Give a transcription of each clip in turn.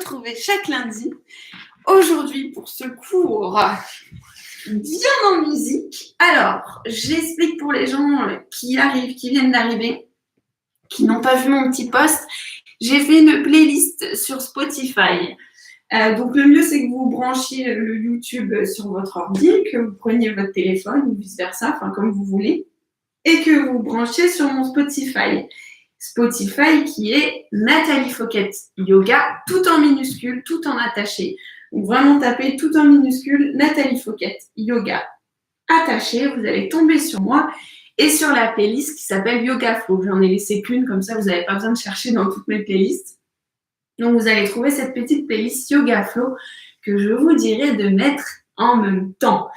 retrouver chaque lundi. Aujourd'hui, pour ce cours bien en musique. Alors, j'explique pour les gens qui viennent d'arriver, qui n'ont pas vu mon petit post. J'ai fait une playlist sur Spotify. Donc, le mieux, c'est que vous branchiez le YouTube sur votre ordi, que vous preniez votre téléphone ou vice-versa, enfin, comme vous voulez, et que vous branchiez sur mon Spotify. Spotify qui est Nathalie Fouquet Yoga, tout en minuscule, tout en attaché. Donc, vraiment tapez tout en minuscule Nathalie Fouquet Yoga attaché. Vous allez tomber sur moi et sur la playlist qui s'appelle Yoga Flow. J'en ai laissé qu'une, comme ça, vous n'avez pas besoin de chercher dans toutes mes playlists. Donc, vous allez trouver cette petite playlist Yoga Flow que je vous dirai de mettre en même temps.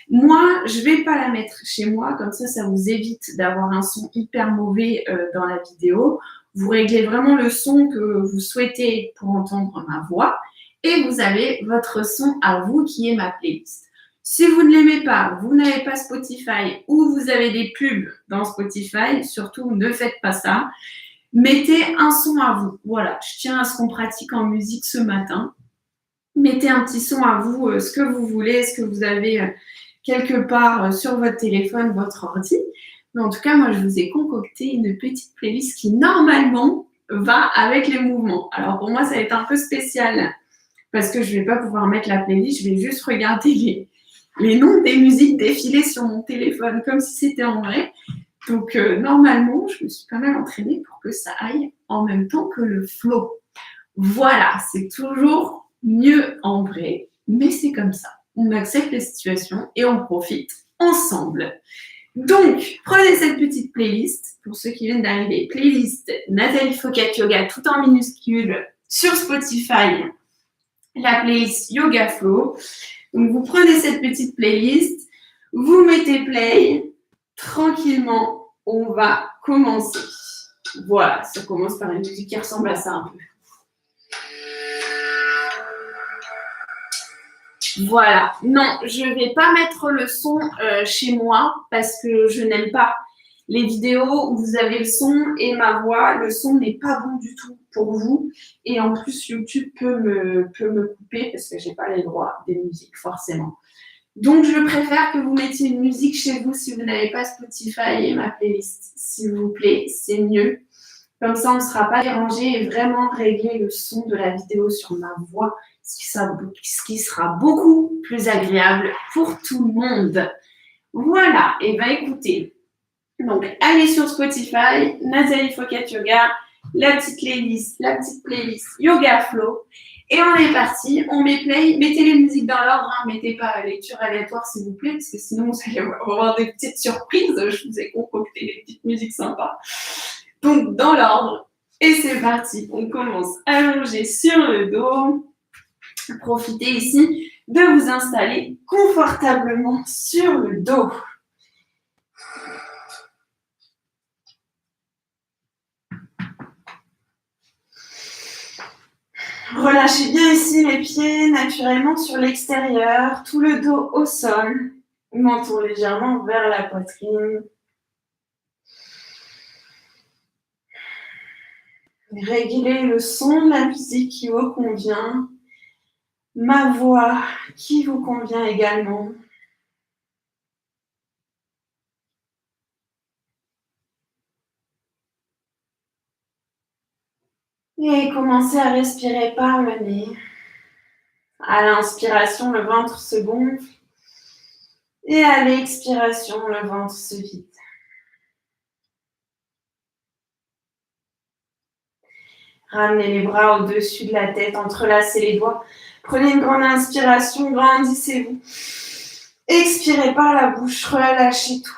Moi, je ne vais pas la mettre chez moi, comme ça vous évite d'avoir un son hyper mauvais dans la vidéo. Vous réglez vraiment le son que vous souhaitez pour entendre ma voix et vous avez votre son à vous qui est ma playlist. Si vous ne l'aimez pas, vous n'avez pas Spotify ou vous avez des pubs dans Spotify, surtout ne faites pas ça. Mettez un son à vous. Voilà, je tiens à ce qu'on pratique en musique ce matin. Mettez un petit son à vous, ce que vous voulez, ce que vous avez quelque part sur votre téléphone, votre ordi. Mais en tout cas, moi, je vous ai concocté une petite playlist qui, normalement, va avec les mouvements. Alors, pour moi, ça va être un peu spécial parce que je ne vais pas pouvoir mettre la playlist. Je vais juste regarder les noms des musiques défiler sur mon téléphone comme si c'était en vrai. Donc, normalement, je me suis pas mal entraînée pour que ça aille en même temps que le flow. Voilà, c'est toujours mieux en vrai, mais c'est comme ça. On accepte la situation et on profite ensemble. Donc, prenez cette petite playlist, pour ceux qui viennent d'arriver, playlist Nathalie Fouquet Yoga, tout en minuscule, sur Spotify, la playlist Yoga Flow. Donc, vous prenez cette petite playlist, vous mettez play, tranquillement, on va commencer. Voilà, ça commence par une musique qui ressemble à ça un peu. Voilà, non, je ne vais pas mettre le son chez moi parce que je n'aime pas les vidéos où vous avez le son et ma voix. Le son n'est pas bon du tout pour vous. Et en plus, YouTube peut me couper parce que je n'ai pas les droits des musiques forcément. Donc, je préfère que vous mettiez une musique chez vous si vous n'avez pas Spotify et ma playlist. S'il vous plaît, c'est mieux. Comme ça, on ne sera pas dérangé et vraiment régler le son de la vidéo sur ma voix, ce qui sera beaucoup plus agréable pour tout le monde. Voilà, et bien écoutez, donc allez sur Spotify, Nathalie Fouquet Yoga, la petite playlist Yoga Flow, et on est parti, on met play, mettez les musiques dans l'ordre, hein, mettez pas lecture aléatoire s'il vous plaît, parce que sinon vous allez avoir des petites surprises, je vous ai concocté des petites musiques sympas. Donc, dans l'ordre. Et c'est parti. On commence allongé sur le dos. Profitez ici de vous installer confortablement sur le dos. Relâchez bien ici les pieds naturellement sur l'extérieur, tout le dos au sol, menton légèrement vers la poitrine. Réglez le son de la musique qui vous convient, ma voix qui vous convient également. Et commencez à respirer par le nez. À l'inspiration, le ventre se gonfle. Et à l'expiration, le ventre se vide. Ramenez les bras au-dessus de la tête, entrelacez les doigts. Prenez une grande inspiration, grandissez-vous. Expirez par la bouche, relâchez tout.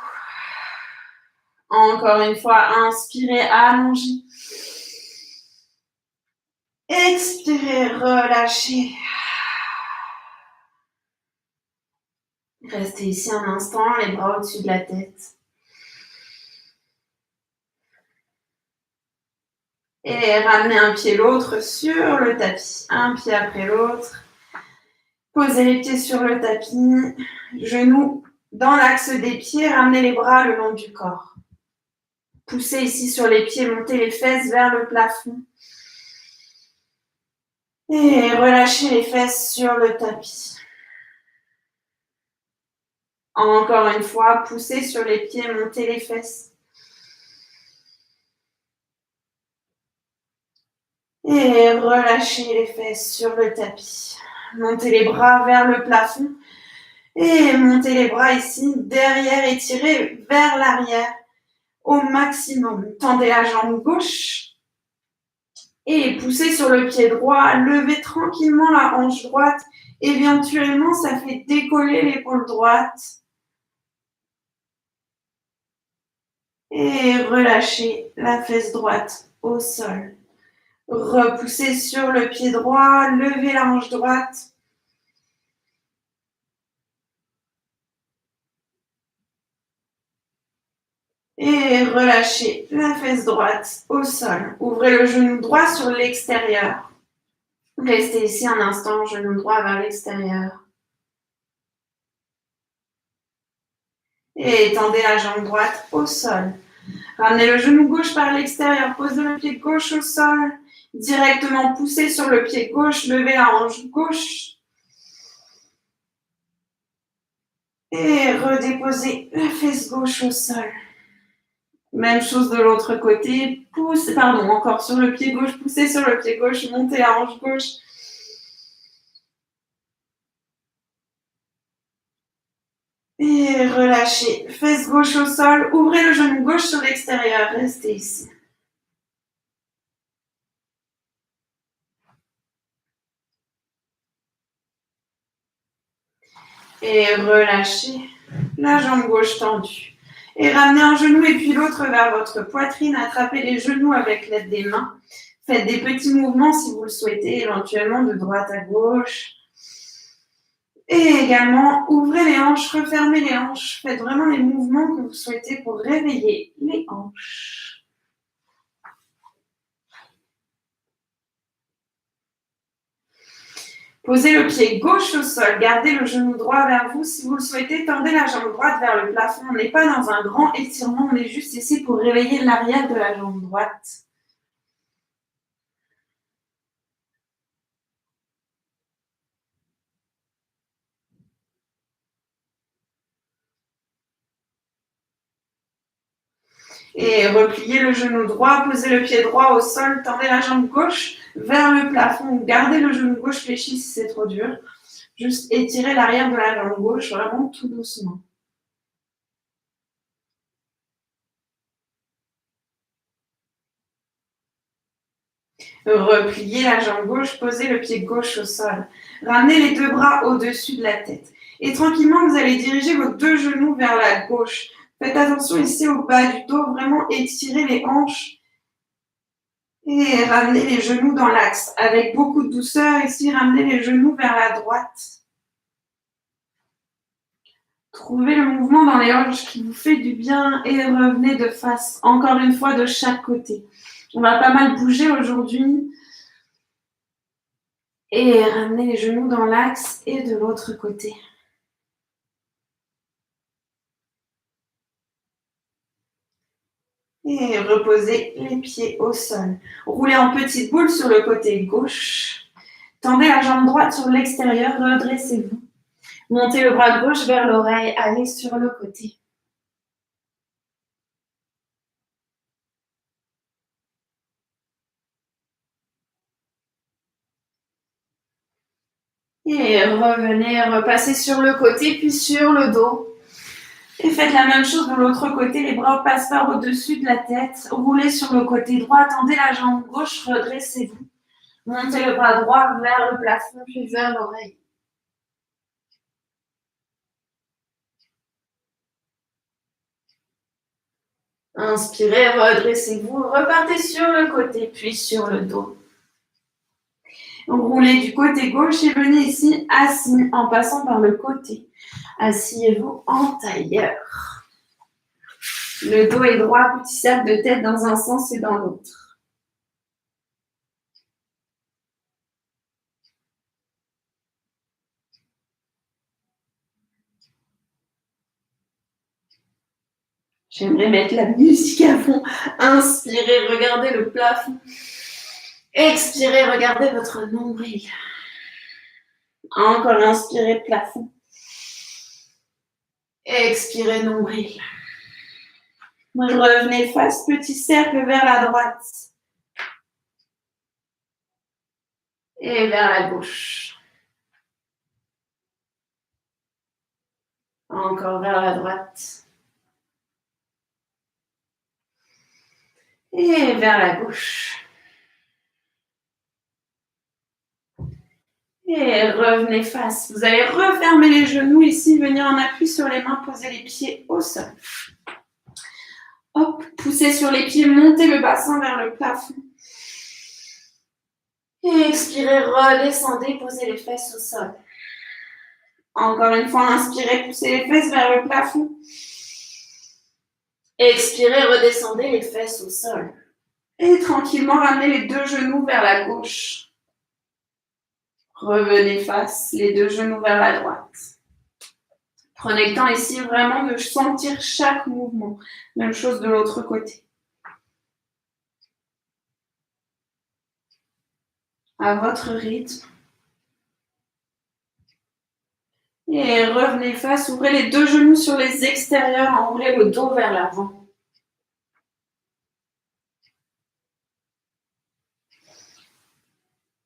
Encore une fois, inspirez, allongez. Expirez, relâchez. Restez ici un instant, les bras au-dessus de la tête. Et ramenez un pied l'autre sur le tapis. Un pied après l'autre. Posez les pieds sur le tapis. Genoux dans l'axe des pieds. Ramenez les bras le long du corps. Poussez ici sur les pieds. Montez les fesses vers le plafond. Et relâchez les fesses sur le tapis. Encore une fois, poussez sur les pieds, montez les fesses. Et relâchez les fesses sur le tapis. Montez les bras vers le plafond. Et montez les bras ici, derrière, et tirez vers l'arrière au maximum. Tendez la jambe gauche. Et poussez sur le pied droit. Levez tranquillement la hanche droite. Éventuellement, ça fait décoller l'épaule droite. Et relâchez la fesse droite au sol. Repoussez sur le pied droit, levez la hanche droite. Et relâchez la fesse droite au sol. Ouvrez le genou droit sur l'extérieur. Restez ici un instant, genou droit vers l'extérieur. Et étendez la jambe droite au sol. Ramenez le genou gauche par l'extérieur, posez le pied gauche au sol. Directement poussez sur le pied gauche, levez la hanche gauche. Et redéposez la fesse gauche au sol. Même chose de l'autre côté. Encore sur le pied gauche, poussez sur le pied gauche, montez la hanche gauche. Et relâchez. Fesse gauche au sol, ouvrez le genou gauche sur l'extérieur. Restez ici. Et relâchez la jambe gauche tendue. Et ramenez un genou et puis l'autre vers votre poitrine. Attrapez les genoux avec l'aide des mains. Faites des petits mouvements si vous le souhaitez, éventuellement de droite à gauche. Et également, ouvrez les hanches, refermez les hanches. Faites vraiment les mouvements que vous souhaitez pour réveiller les hanches. Posez le pied gauche au sol, gardez le genou droit vers vous. Si vous le souhaitez, tendez la jambe droite vers le plafond. On n'est pas dans un grand étirement, on est juste ici pour réveiller l'arrière de la jambe droite. Et repliez le genou droit, posez le pied droit au sol, tendez la jambe gauche vers le plafond. Gardez le genou gauche fléchi si c'est trop dur. Juste étirez l'arrière de la jambe gauche, vraiment tout doucement. Repliez la jambe gauche, posez le pied gauche au sol. Ramenez les deux bras au-dessus de la tête. Et tranquillement, vous allez diriger vos deux genoux vers la gauche. Faites attention ici au bas du dos, vraiment étirez les hanches. Et ramenez les genoux dans l'axe. Avec beaucoup de douceur ici, ramenez les genoux vers la droite. Trouvez le mouvement dans les hanches qui vous fait du bien et revenez de face, encore une fois de chaque côté. On va pas mal bouger aujourd'hui. Et ramenez les genoux dans l'axe et de l'autre côté. Et reposez les pieds au sol. Roulez en petite boule sur le côté gauche. Tendez la jambe droite sur l'extérieur, redressez-vous. Montez le bras gauche vers l'oreille, allez sur le côté. Et revenez, repassez sur le côté, puis sur le dos. Et faites la même chose de l'autre côté, les bras passent par au-dessus de la tête. Roulez sur le côté droit, tendez la jambe gauche, redressez-vous. Montez le bras droit vers le plafond, puis vers l'oreille. Inspirez, redressez-vous, repartez sur le côté, puis sur le dos. Roulez du côté gauche et venez ici assis en passant par le côté. Asseyez-vous en tailleur. Le dos est droit, petit cercle de tête dans un sens et dans l'autre. J'aimerais mettre la musique à fond. Inspirez, regardez le plafond. Expirez, regardez votre nombril. Encore inspirez, plafond. Expirez, nombril. Revenez face, petit cercle vers la droite. Et vers la gauche. Encore vers la droite. Et vers la gauche. Et revenez face. Vous allez refermer les genoux ici, venir en appui sur les mains, poser les pieds au sol. Hop, poussez sur les pieds, montez le bassin vers le plafond. Et expirez, redescendez, posez les fesses au sol. Encore une fois, inspirez, poussez les fesses vers le plafond. Expirez, redescendez les fesses au sol. Et tranquillement, ramenez les deux genoux vers la gauche. Revenez face, les deux genoux vers la droite. Prenez le temps ici vraiment de sentir chaque mouvement. Même chose de l'autre côté. À votre rythme. Et revenez face, ouvrez les deux genoux sur les extérieurs, enroulez le dos vers l'avant.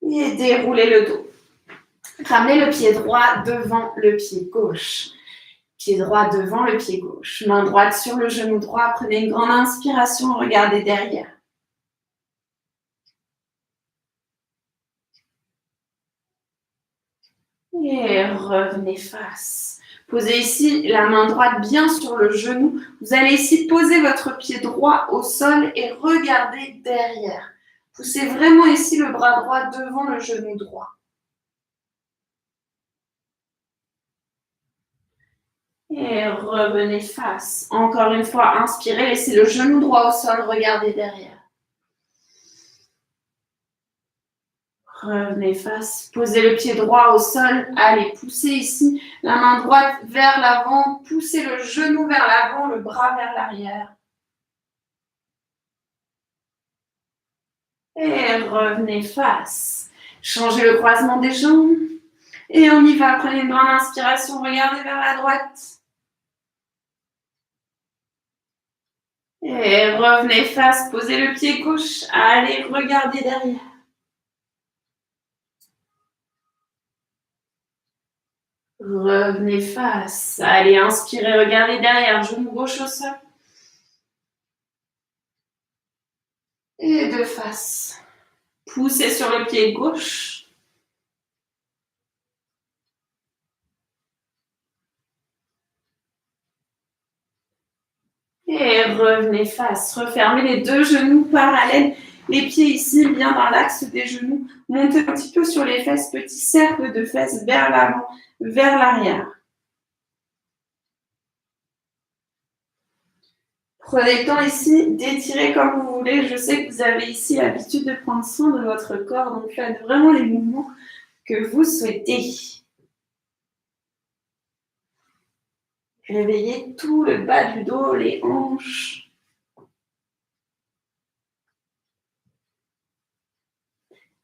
Et déroulez le dos. Ramenez le pied droit devant le pied gauche. Pied droit devant le pied gauche. Main droite sur le genou droit. Prenez une grande inspiration, regardez derrière. Et revenez face. Posez ici la main droite bien sur le genou. Vous allez ici poser votre pied droit au sol et regardez derrière. Poussez vraiment ici le bras droit devant le genou droit. Et revenez face. Encore une fois, inspirez, laissez le genou droit au sol, regardez derrière. Revenez face, posez le pied droit au sol, allez, poussez ici la main droite vers l'avant, poussez le genou vers l'avant, le bras vers l'arrière. Et revenez face. Changez le croisement des jambes. Et on y va, prenez une grande inspiration, regardez vers la droite. Et revenez face, posez le pied gauche, allez, regardez derrière. Revenez face. Allez, inspirez, regardez derrière, genou gauche au sol. Et de face. Poussez sur le pied gauche. Et revenez face. Refermez les deux genoux parallèles. Les pieds ici, bien dans l'axe des genoux. Montez un petit peu sur les fesses. Petit cercle de fesses vers l'avant, vers l'arrière. Prenez le temps ici d'étirer comme vous voulez. Je sais que vous avez ici l'habitude de prendre soin de votre corps. Donc faites vraiment les mouvements que vous souhaitez. Réveillez tout le bas du dos, les hanches.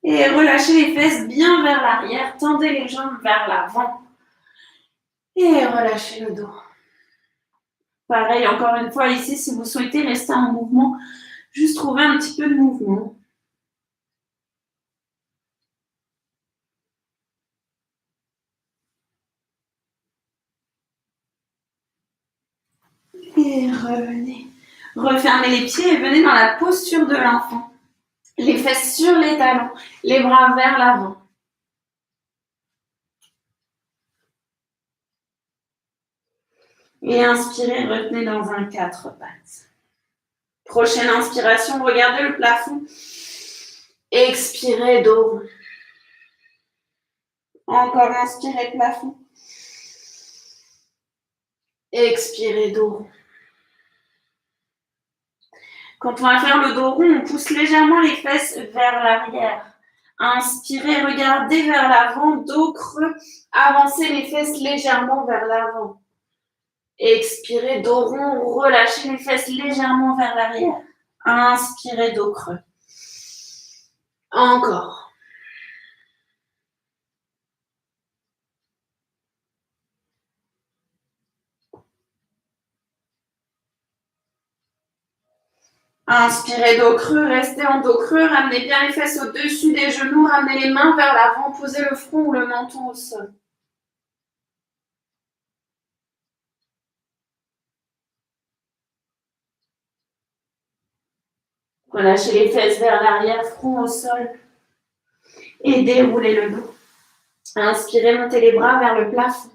Et relâchez les fesses bien vers l'arrière. Tendez les jambes vers l'avant. Et relâchez le dos. Pareil, encore une fois ici, si vous souhaitez rester en mouvement, juste trouver un petit peu de mouvement. Et revenez. Refermez les pieds et venez dans la posture de l'enfant. Les fesses sur les talons, les bras vers l'avant. Et inspirez, retenez dans un 4 pattes. Prochaine inspiration, regardez le plafond. Expirez, dos rond. Encore inspirez, plafond. Expirez, dos rond. Quand on va faire le dos rond, on pousse légèrement les fesses vers l'arrière. Inspirez, regardez vers l'avant, dos creux. Avancez les fesses légèrement vers l'avant. Expirez, dos rond, relâchez les fesses légèrement vers l'arrière. Inspirez, dos creux. Encore. Inspirez dos creux, restez en dos creux, ramenez bien les fesses au-dessus des genoux, ramenez les mains vers l'avant, posez le front ou le menton au sol. Relâchez les fesses vers l'arrière, front au sol et déroulez le dos. Inspirez, montez les bras vers le plafond.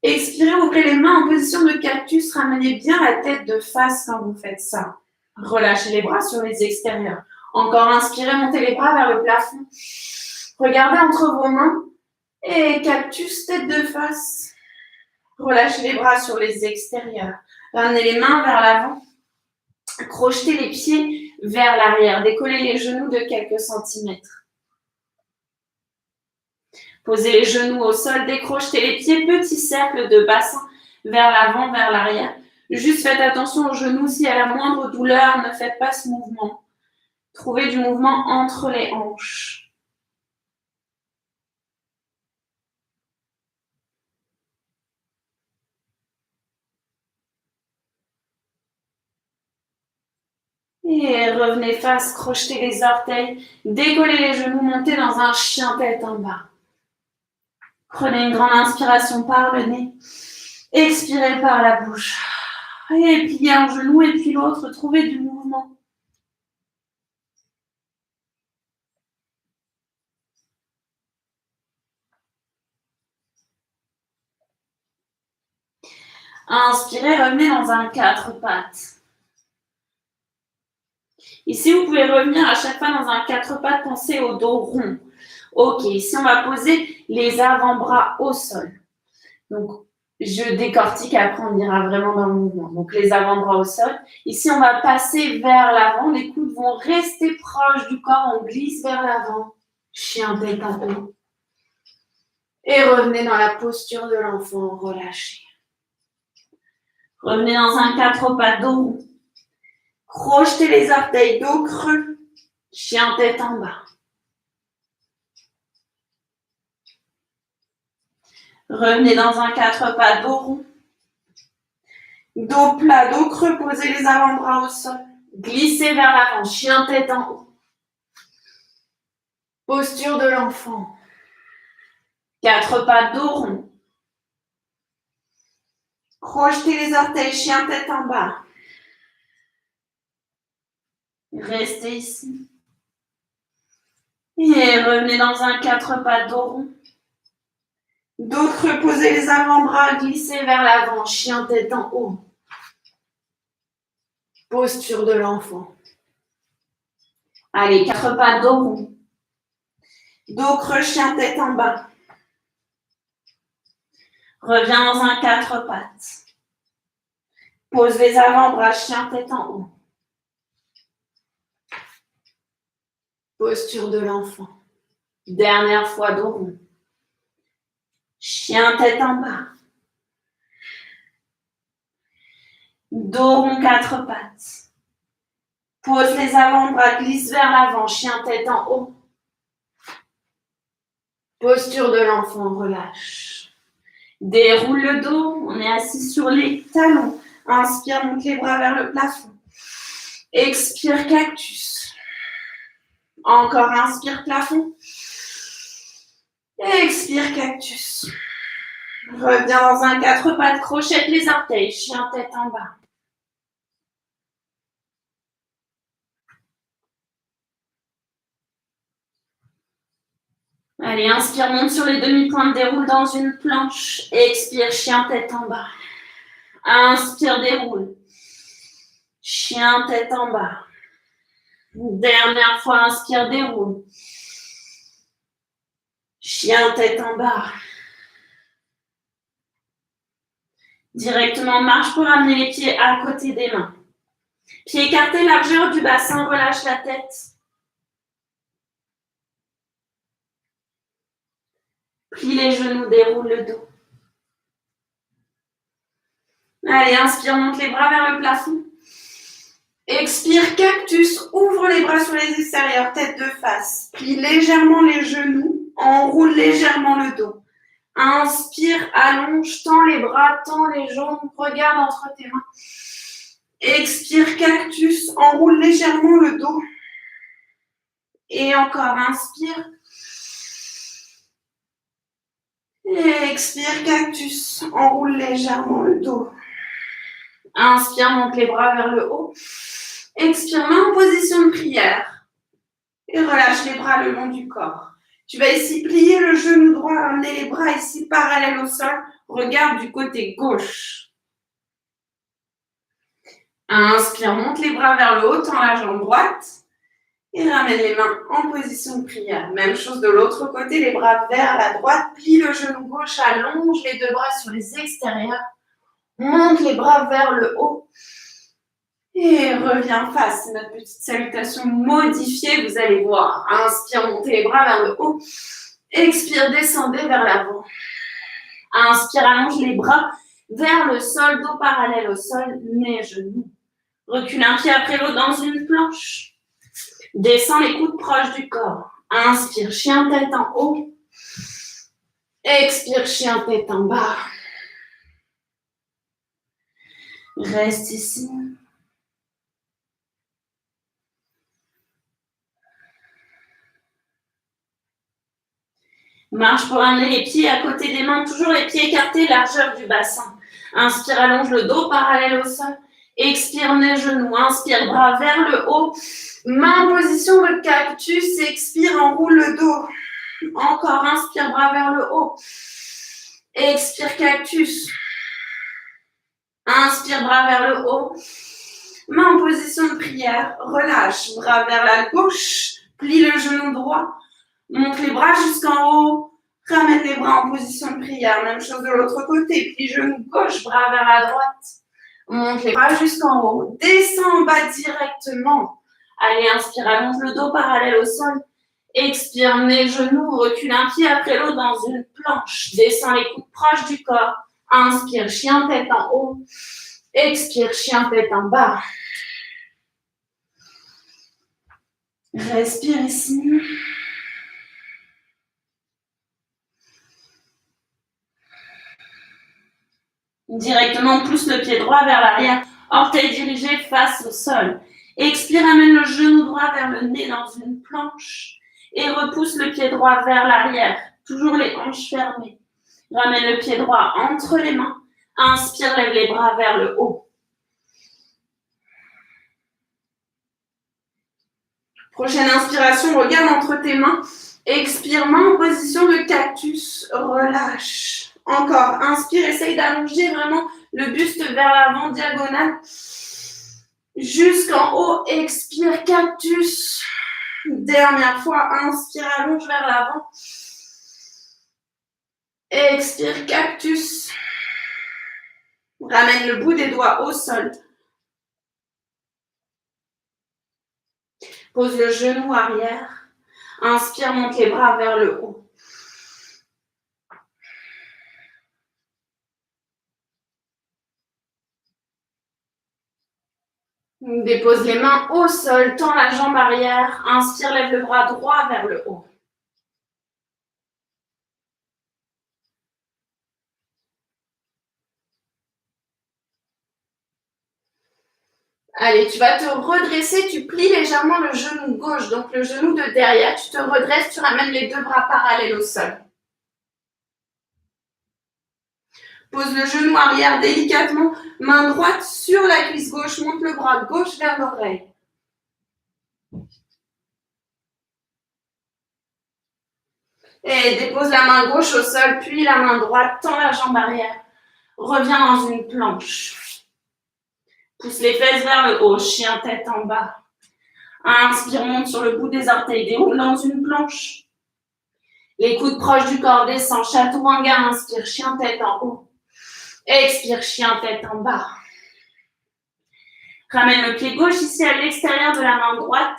Expirez, ouvrez les mains en position de cactus, ramenez bien la tête de face quand vous faites ça. Relâchez les bras sur les extérieurs. Encore inspirez, montez les bras vers le plafond. Regardez entre vos mains et cactus, tête de face. Relâchez les bras sur les extérieurs. Ramenez les mains vers l'avant. Crochetez les pieds vers l'arrière. Décollez les genoux de quelques centimètres. Posez les genoux au sol. Décrochetez les pieds. Petit cercle de bassin vers l'avant, vers l'arrière. Juste faites attention aux genoux. S'il y a la moindre douleur, ne faites pas ce mouvement. Trouvez du mouvement entre les hanches. Et revenez face, crochetez les orteils, décollez les genoux, montez dans un chien tête en bas. Prenez une grande inspiration par le nez, expirez par la bouche. Et pliez un genou et puis l'autre, trouvez du mouvement. Inspirez, revenez dans un 4 pattes. Ici, vous pouvez revenir à chaque fois dans un 4 pattes, pensez au dos rond. Ok, ici, on va poser les avant-bras au sol. Donc, je décortique, après on ira vraiment dans le mouvement. Donc, les avant-bras au sol. Ici, on va passer vers l'avant. Les coudes vont rester proches du corps. On glisse vers l'avant. Chien tête en haut. Et revenez dans la posture de l'enfant. Relâchez. Revenez dans un 4 pattes dos rond. Crochetez les orteils, dos creux. Chien tête en bas. Revenez dans un 4 pattes dos rond. Dos plat, dos creux, posez les avant-bras au sol. Glissez vers l'avant, chien tête en haut. Posture de l'enfant. 4 pattes dos rond. Crochetez les orteils, chien tête en bas. Restez ici. Et revenez dans un 4 pattes dos rond. Dos creux, posez les avant-bras, glissez vers l'avant, chien tête en haut. Posture de l'enfant. Allez, 4 pattes dos rond. Dos creux, chien tête en bas. Reviens dans un 4 pattes. Pose les avant-bras, chien tête en haut. Posture de l'enfant. Dernière fois, dos rond. Chien tête en bas. Dos rond, 4 pattes. Pose les avant-bras, glisse vers l'avant, chien tête en haut. Posture de l'enfant, relâche. Déroule le dos, on est assis sur les talons. Inspire, monte les bras vers le plafond. Expire, cactus. Encore, inspire, plafond. Expire, cactus. Reviens dans un 4 pattes, crochette les orteils, chien tête en bas. Allez, inspire, monte sur les demi-pointes, déroule dans une planche. Expire, chien tête en bas. Inspire, déroule. Chien tête en bas. Dernière fois, inspire, déroule. Chien tête en bas. Directement marche pour amener les pieds à côté des mains. Pieds écartés, largeur du bassin, relâche la tête. Plie les genoux, déroule le dos. Allez, inspire, monte les bras vers le plafond. Expire, cactus, ouvre les bras sur les extérieurs, tête de face. Plie légèrement les genoux, enroule légèrement le dos. Inspire, allonge, tends les bras, tends les jambes, regarde entre tes mains. Expire, cactus, enroule légèrement le dos. Et encore, inspire. Et expire, cactus, enroule légèrement le dos. Inspire, monte les bras vers le haut. Expire, main en position de prière. Et relâche les bras le long du corps. Tu vas ici plier le genou droit, ramener les bras ici parallèles au sol. Regarde du côté gauche. Inspire, monte les bras vers le haut, tends la jambe droite. Et ramène les mains en position de prière. Même chose de l'autre côté, les bras vers la droite. Plie le genou gauche, allonge les deux bras sur les extérieurs. Monte les bras vers le haut. Et reviens face. C'est notre petite salutation modifiée, vous allez voir. Inspire, montez les bras vers le haut. Expire, descendez vers l'avant. Inspire, allonge les bras vers le sol, dos parallèle au sol, nez, genoux. Recule un pied après l'autre dans une planche. Descends les coudes proches du corps. Inspire, chien tête en haut. Expire, chien tête en bas. Reste ici. Marche pour amener les pieds à côté des mains, toujours les pieds écartés, largeur du bassin. Inspire, allonge le dos parallèle au sol. Expire, nez, genoux. Inspire, bras vers le haut. Main en position de cactus. Expire, enroule le dos. Encore, inspire, bras vers le haut. Expire, cactus. Inspire, bras vers le haut. Main en position de prière. Relâche, bras vers la gauche. Plie le genou droit. Monte les bras jusqu'en haut. Ramène les bras en position de prière. Même chose de l'autre côté. Plie genou gauche, bras vers la droite. Monte les bras jusqu'en haut. Descends en bas directement. Allez, inspire, allonge le dos parallèle au sol. Expire, nez, genoux, recule un pied après l'autre dans une planche. Descends les coudes proches du corps. Inspire, chien tête en haut. Expire, chien tête en bas. Respire ici. Directement, pousse le pied droit vers l'arrière. Orteil dirigé face au sol. Expire, amène le genou droit vers le nez dans une planche. Et repousse le pied droit vers l'arrière. Toujours les hanches fermées. Ramène le pied droit entre les mains. Inspire, lève les bras vers le haut. Prochaine inspiration, regarde entre tes mains. Expire, main en position de cactus. Relâche. Encore, inspire, essaye d'allonger vraiment le buste vers l'avant, diagonale. Jusqu'en haut, expire, cactus. Dernière fois, inspire, allonge vers l'avant. Expire, cactus. Ramène le bout des doigts au sol. Pose le genou arrière. Inspire, monte les bras vers le haut. Dépose les mains au sol, tends la jambe arrière. Inspire, lève le bras droit vers le haut. Allez, tu vas te redresser, tu plies légèrement le genou gauche, donc le genou de derrière. Tu te redresses, tu ramènes les deux bras parallèles au sol. Pose le genou arrière délicatement, main droite sur la cuisse gauche, monte le bras gauche vers l'oreille. Et dépose la main gauche au sol, puis la main droite, tends la jambe arrière. Reviens dans une planche. Pousse les fesses vers le haut, chien tête en bas. Inspire, monte sur le bout des orteils, déroule dans une planche. Les coudes proches du corps, descend, chaturanga, inspire, chien tête en haut. Expire, chien tête en bas. Ramène le pied gauche ici à l'extérieur de la main droite.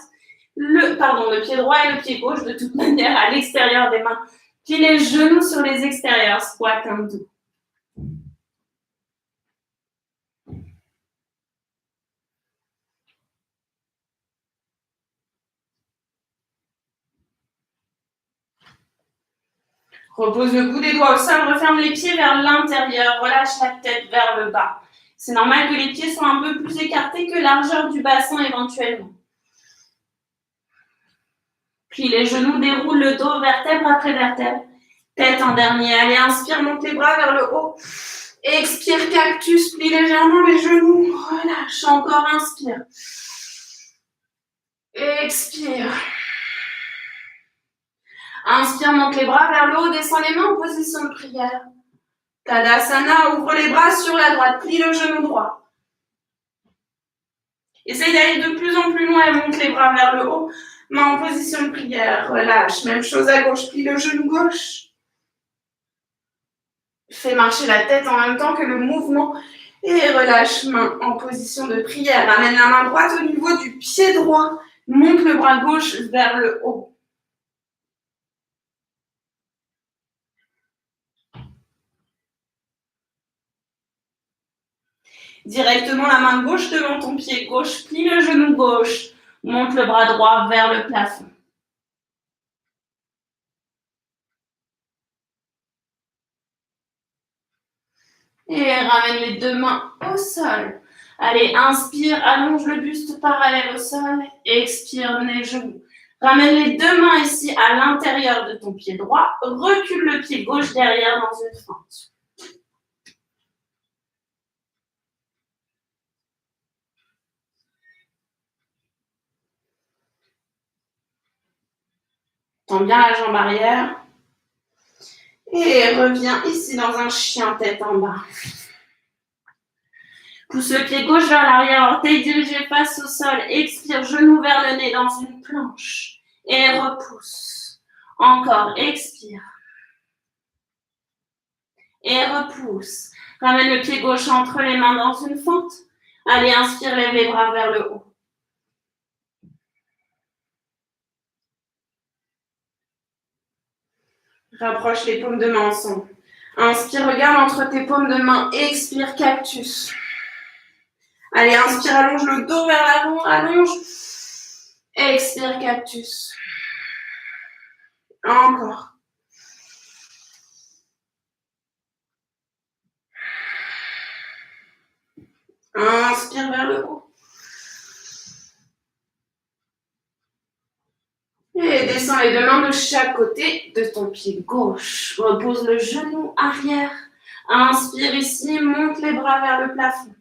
Le pied droit et le pied gauche, de toute manière, à l'extérieur des mains. Puis les genoux sur les extérieurs, squat hindou. Repose le bout des doigts au sol, referme les pieds vers l'intérieur, relâche la tête vers le bas. C'est normal que les pieds soient un peu plus écartés que largeur du bassin éventuellement. Plie les genoux, déroule le dos, vertèbre après vertèbre. Tête en dernier. Allez, inspire, monte les bras vers le haut. Expire, cactus, plie légèrement les genoux. Relâche, encore, inspire. Expire. Inspire, monte les bras vers le haut, descends les mains en position de prière. Tadasana, ouvre les bras sur la droite, plie le genou droit. Essaye d'aller de plus en plus loin et monte les bras vers le haut. Main en position de prière, relâche. Même chose à gauche, plie le genou gauche. Fais marcher la tête en même temps que le mouvement et relâche, main en position de prière. Amène la main droite au niveau du pied droit. Monte le bras gauche vers le haut. Directement la main gauche devant ton pied gauche, plie le genou gauche. Monte le bras droit vers le plafond. Et ramène les deux mains au sol. Allez, inspire, allonge le buste parallèle au sol. Expire, les genoux. Ramène les deux mains ici à l'intérieur de ton pied droit. Recule le pied gauche derrière dans une fente. Tends bien la jambe arrière. Et reviens ici dans un chien tête en bas. Pousse le pied gauche vers l'arrière, orteil dirigé face au sol. Expire, genou vers le nez dans une planche. Et repousse. Encore, expire. Et repousse. Ramène le pied gauche entre les mains dans une fente. Allez, inspire, lève les bras vers le haut. Rapproche les paumes de main ensemble. Inspire, regarde entre tes paumes de main. Expire, cactus. Allez, inspire, allonge le dos vers l'avant, allonge. Expire, cactus. Encore. Inspire vers le haut. Et descends les deux mains de chaque côté de ton pied gauche. Repose le genou arrière. Inspire ici, monte les bras vers le plafond.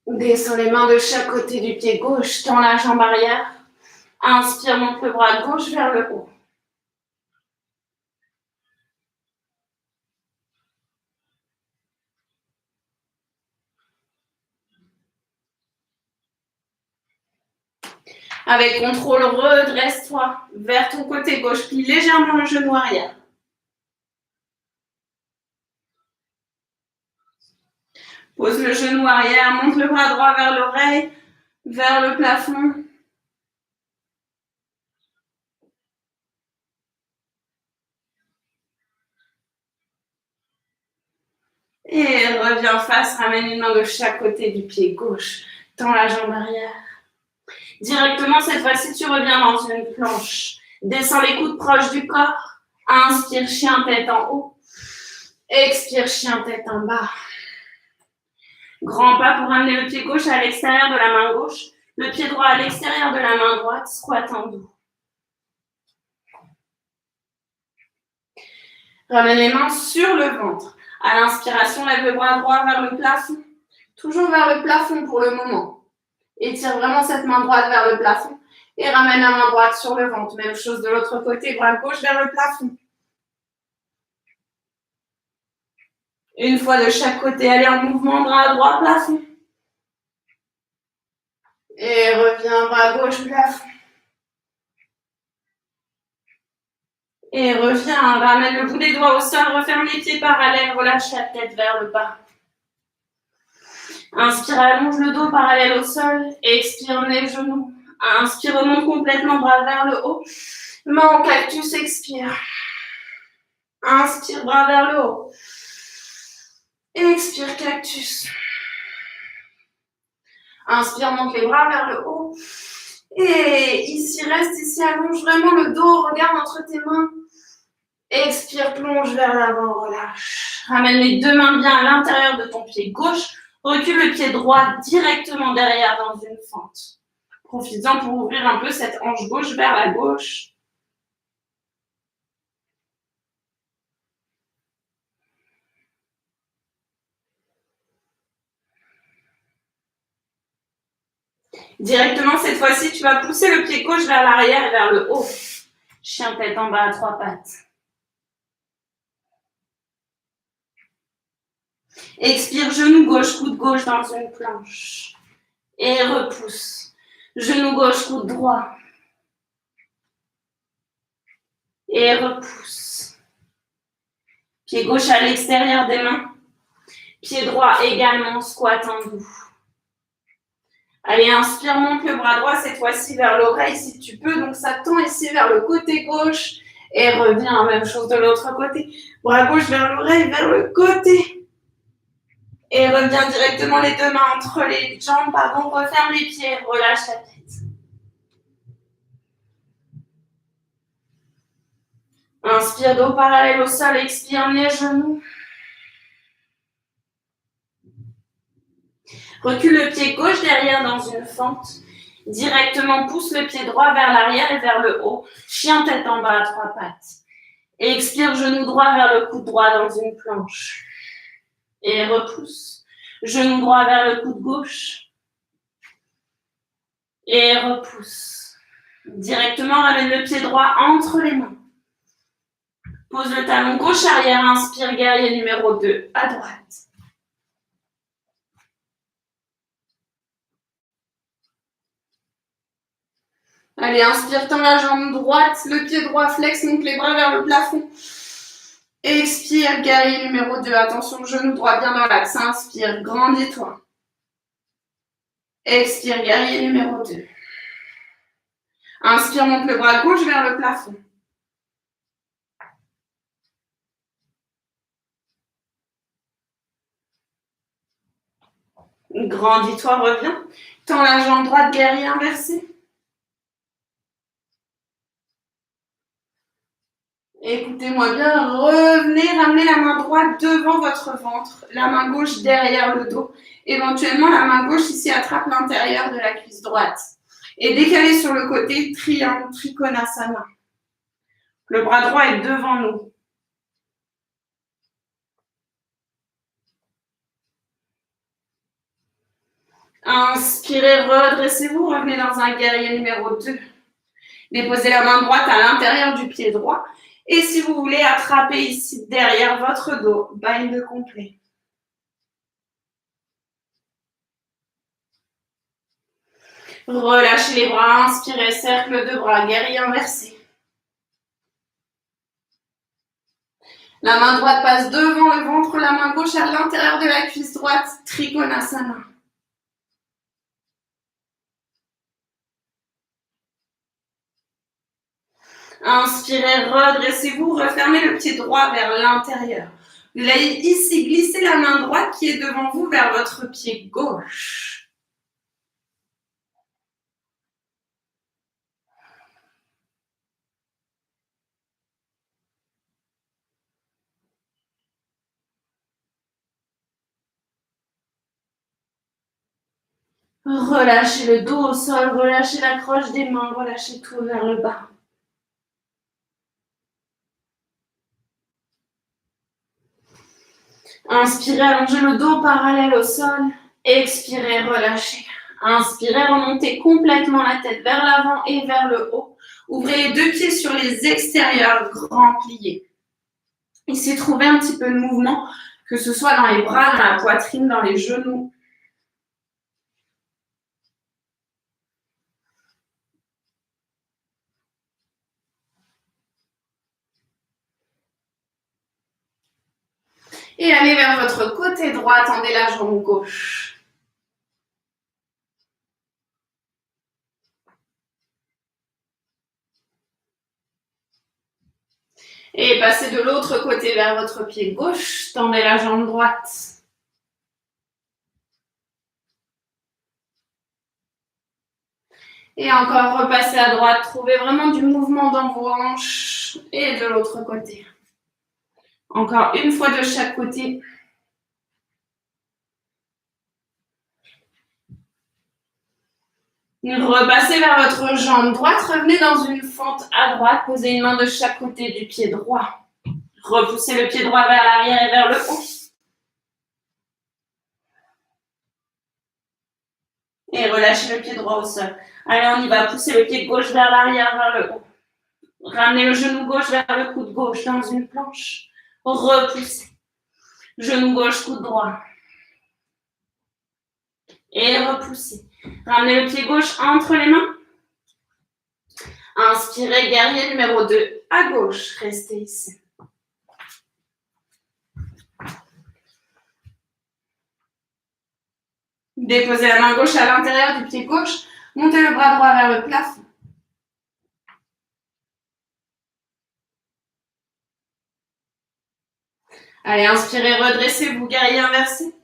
Descends les mains de chaque côté du pied gauche, tends la jambe arrière. Inspire, monte le bras gauche vers le haut. Avec contrôle, redresse-toi vers ton côté gauche, plie légèrement le genou arrière. Pose le genou arrière, monte le bras droit vers l'oreille, vers le plafond. Et reviens face, ramène une main de chaque côté du pied gauche. Tends la jambe arrière. Directement, cette fois-ci, tu reviens dans une planche. Descends les coudes proches du corps. Inspire, chien tête en haut. Expire, chien tête en bas. Grand pas pour amener le pied gauche à l'extérieur de la main gauche. Le pied droit à l'extérieur de la main droite. Squat en doux. Ramène les mains sur le ventre. À l'inspiration, lève le bras droit vers le plafond. Toujours vers le plafond pour le moment. Étire vraiment cette main droite vers le plafond. Et ramène la main droite sur le ventre. Même chose de l'autre côté, bras gauche vers le plafond. Une fois de chaque côté, allez en mouvement, bras droit, plafond. Et reviens, bras gauche, plafond. Et reviens, ramène le bout des doigts au sol, referme les pieds parallèles, relâche la tête vers le bas. Inspire, allonge le dos parallèle au sol. Expire, les genoux. Inspire, remonte complètement, bras vers le haut. Main en cactus, expire. Inspire, bras vers le haut. Expire, cactus. Inspire, monte les bras vers le haut. Et ici, reste ici, allonge vraiment le dos, regarde entre tes mains. Expire, plonge vers l'avant, relâche. Ramène les deux mains bien à l'intérieur de ton pied gauche. Recule le pied droit directement derrière dans une fente. Profites-en pour ouvrir un peu cette hanche gauche vers la gauche. Directement, cette fois-ci, tu vas pousser le pied gauche vers l'arrière et vers le haut. Chien tête en bas à trois pattes. Expire, genou gauche, coude gauche dans une planche. Et repousse. Genou gauche, coude droit. Et repousse. Pied gauche à l'extérieur des mains. Pied droit également, squat en doux. Allez, inspire, monte le bras droit cette fois-ci vers l'oreille si tu peux. Donc ça tend ici vers le côté gauche et reviens, même chose de l'autre côté. Bras gauche vers l'oreille, vers le côté. Et reviens directement les deux mains entre les jambes, pardon, referme les pieds, relâche la tête. Inspire, dos parallèle au sol, expire, les genoux. Recule le pied gauche derrière dans une fente. Directement pousse le pied droit vers l'arrière et vers le haut. Chien tête en bas à trois pattes. Et expire, genou droit vers le coude droit dans une planche. Et repousse. Genou droit vers le coude gauche. Et repousse. Directement, ramène le pied droit entre les mains. Pose le talon gauche arrière. Inspire, guerrier numéro 2 à droite. Allez, inspire, tends la jambe droite, le pied droit flex, monte les bras vers le plafond. Expire, guerrier numéro 2. Attention, genou droit bien dans l'axe. Inspire, grandis-toi. Expire, guerrier numéro 2. Inspire, monte le bras gauche vers le plafond. Grandis-toi, reviens. Tends la jambe droite, guerrier inversé. Écoutez-moi bien, revenez, ramenez la main droite devant votre ventre, la main gauche derrière le dos. Éventuellement, la main gauche ici attrape l'intérieur de la cuisse droite. Et décalez sur le côté, triangle, trikonasana. Le bras droit est devant nous. Inspirez, redressez-vous, revenez dans un guerrier numéro 2. Déposez la main droite à l'intérieur du pied droit. Et si vous voulez attraper ici derrière votre dos, bind complet. Relâchez les bras, inspirez, cercle de bras, guerrier inversé. La main droite passe devant le ventre, la main gauche à l'intérieur de la cuisse droite, trikonasana. Inspirez, redressez-vous, refermez le pied droit vers l'intérieur. Vous allez ici glisser la main droite qui est devant vous vers votre pied gauche. Relâchez le dos au sol, relâchez la croche des mains, relâchez tout vers le bas. Inspirez, allongez le dos parallèle au sol. Expirez, relâchez. Inspirez, remontez complètement la tête vers l'avant et vers le haut. Ouvrez les deux pieds sur les extérieurs, grand plié. Ici, trouvez un petit peu de mouvement, que ce soit dans les bras, dans la poitrine, dans les genoux. Et allez vers votre côté droit, tendez la jambe gauche. Et passez de l'autre côté vers votre pied gauche, tendez la jambe droite. Et encore, repassez à droite. Trouvez vraiment du mouvement dans vos hanches et de l'autre côté. Encore une fois de chaque côté. Repassez vers votre jambe droite. Revenez dans une fente à droite. Posez une main de chaque côté du pied droit. Repoussez le pied droit vers l'arrière et vers le haut. Et relâchez le pied droit au sol. Allez, on y va. Poussez le pied gauche vers l'arrière, vers le haut. Ramenez le genou gauche vers le coude gauche dans une planche. Repoussez. Genou gauche, coude droit. Et repoussez. Ramenez le pied gauche entre les mains. Inspirez, guerrier numéro 2 à gauche. Restez ici. Déposez la main gauche à l'intérieur du pied gauche. Montez le bras droit vers le plafond. Allez, inspirez, redressez-vous, guerrier inversé.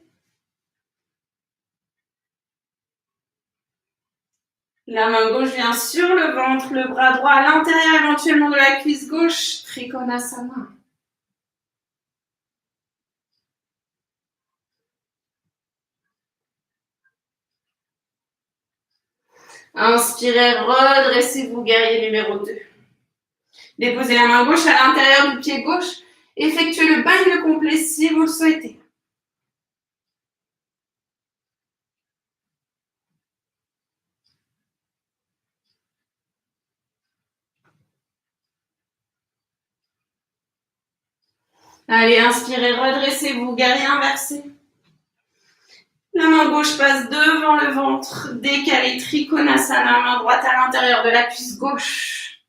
La main gauche vient sur le ventre, le bras droit à l'intérieur éventuellement de la cuisse gauche. Trikonasana. Inspirez, redressez-vous, guerrier numéro 2. Déposez la main gauche à l'intérieur du pied gauche. Effectuez le bind complet si vous le souhaitez. Allez, inspirez, redressez-vous, guerrier inversé. La main gauche passe devant le ventre, décalé, Trikonasana, main droite à l'intérieur de la cuisse gauche.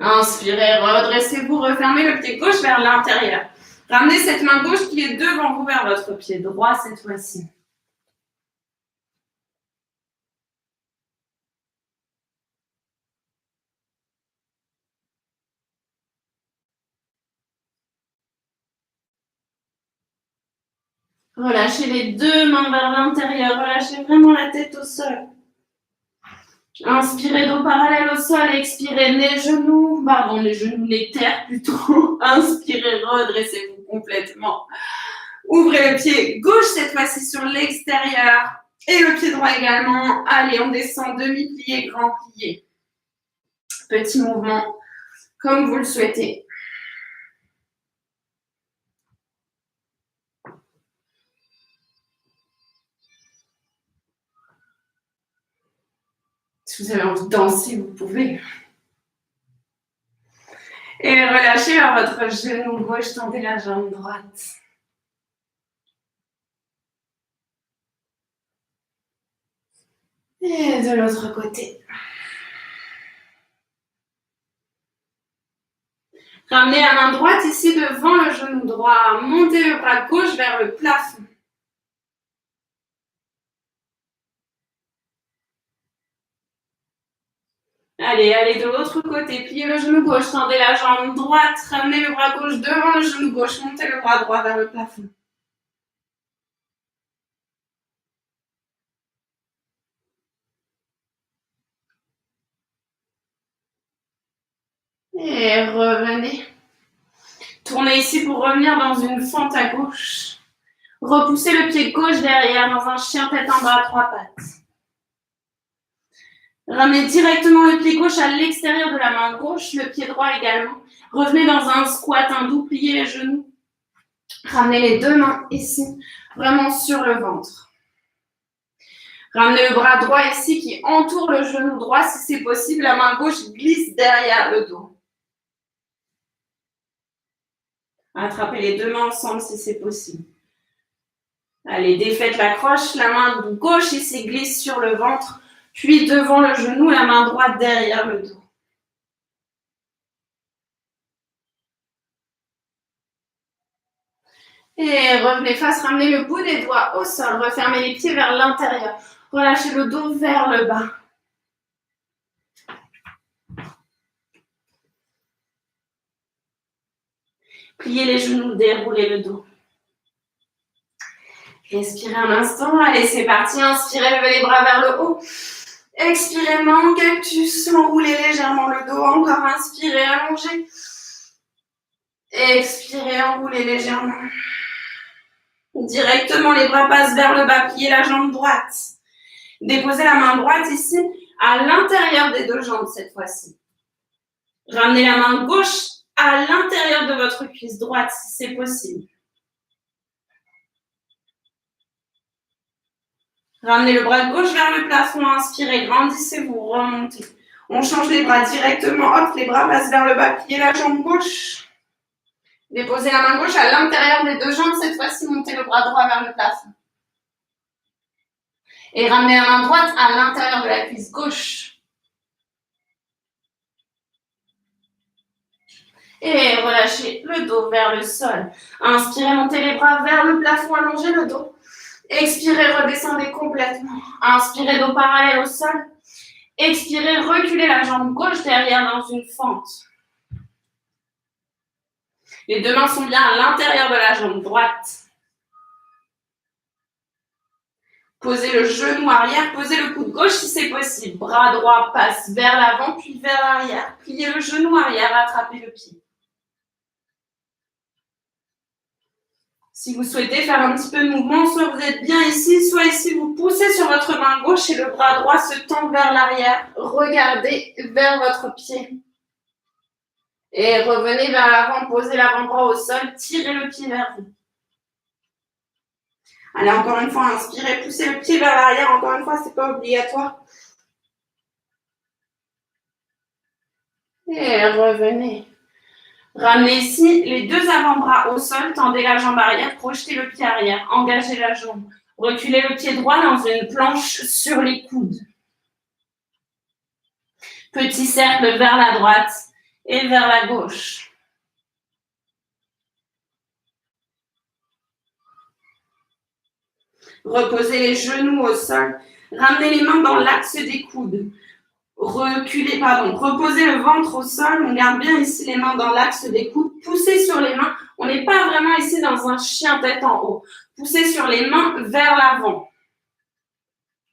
Inspirez, redressez-vous, refermez le pied gauche vers l'intérieur. Ramenez cette main gauche qui est devant vous vers votre pied droit cette fois-ci. Relâchez les deux mains vers l'intérieur, relâchez vraiment la tête au sol. Inspirez dos parallèle au sol, expirez les genoux, les terres plutôt. Inspirez, redressez-vous complètement. Ouvrez le pied gauche cette fois-ci sur l'extérieur et le pied droit également. Allez, on descend demi-plié, grand plié. Petit mouvement comme vous le souhaitez. Si vous avez envie de danser, vous pouvez. Et relâchez vers votre genou gauche, tendez la jambe droite. Et de l'autre côté. Ramenez la main droite ici devant le genou droit. Montez le bras gauche vers le plafond. Allez de l'autre côté. Pliez le genou gauche, tendez la jambe droite. Ramenez le bras gauche devant le genou gauche. Montez le bras droit vers le plafond. Et revenez. Tournez ici pour revenir dans une fente à gauche. Repoussez le pied gauche derrière dans un chien tête en bas à 3 pattes. Ramenez directement le pied gauche à l'extérieur de la main gauche, le pied droit également. Revenez dans un squat, un doux, pliez les genoux. Ramenez les deux mains ici, vraiment sur le ventre. Ramenez le bras droit ici qui entoure le genou droit si c'est possible. La main gauche glisse derrière le dos. Attrapez les deux mains ensemble si c'est possible. Allez, défaites la croche. La main gauche ici glisse sur le ventre, puis devant le genou, la main droite derrière le dos. Et revenez face, ramenez le bout des doigts au sol, refermez les pieds vers l'intérieur. Relâchez le dos vers le bas. Pliez les genoux, déroulez le dos. Respirez un instant. Allez, c'est parti. Inspirez, levez les bras vers le haut. Expirez, main en cactus. Enroulez légèrement le dos. Encore inspirez, allongez. Expirez, enroulez légèrement. Directement, les bras passent vers le bas. Pliez la jambe droite. Déposez la main droite ici, à l'intérieur des deux jambes cette fois-ci. Ramenez la main gauche à l'intérieur de votre cuisse droite si c'est possible. Ramenez le bras gauche vers le plafond, inspirez, grandissez-vous, remontez. On change les bras directement, hop, les bras passent vers le bas, pliez la jambe gauche. Déposez la main gauche à l'intérieur des deux jambes, cette fois-ci, montez le bras droit vers le plafond. Et ramenez la main droite à l'intérieur de la cuisse gauche. Et relâchez le dos vers le sol. Inspirez, montez les bras vers le plafond, allongez le dos. Expirez, redescendez complètement. Inspirez, dos parallèle au sol. Expirez, reculez la jambe gauche derrière dans une fente. Les deux mains sont bien à l'intérieur de la jambe droite. Posez le genou arrière, posez le coude gauche si c'est possible. Bras droit passe vers l'avant puis vers l'arrière. Pliez le genou arrière, attrapez le pied. Si vous souhaitez faire un petit peu de mouvement, soit vous êtes bien ici, soit ici, vous poussez sur votre main gauche et le bras droit se tend vers l'arrière. Regardez vers votre pied. Et revenez vers l'avant, posez l'avant-bras au sol, tirez le pied vers vous. Allez, encore une fois, inspirez, poussez le pied vers l'arrière. Encore une fois, ce n'est pas obligatoire. Et revenez. Ramenez ici les deux avant-bras au sol, tendez la jambe arrière, projetez le pied arrière, engagez la jambe. Reculez le pied droit dans une planche sur les coudes. Petit cercle vers la droite et vers la gauche. Reposez les genoux au sol. Ramenez les mains dans l'axe des coudes. Reposez le ventre au sol. On garde bien ici les mains dans l'axe des coudes. Poussez sur les mains. On n'est pas vraiment ici dans un chien tête en haut. Poussez sur les mains vers l'avant.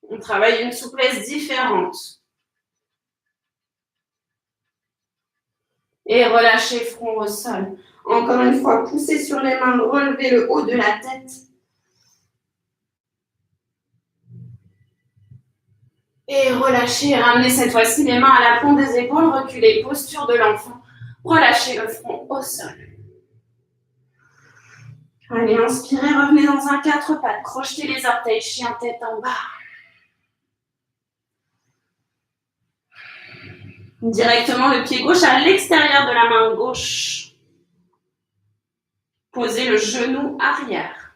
On travaille une souplesse différente. Et relâchez front au sol. Encore une fois, poussez sur les mains, relevez le haut de la tête. Et relâchez, ramenez cette fois-ci les mains à la pointe des épaules, reculez, posture de l'enfant. Relâchez le front au sol. Allez, inspirez, revenez dans un quatre pattes, crochetez les orteils, chien tête en bas. Directement le pied gauche à l'extérieur de la main gauche. Posez le genou arrière.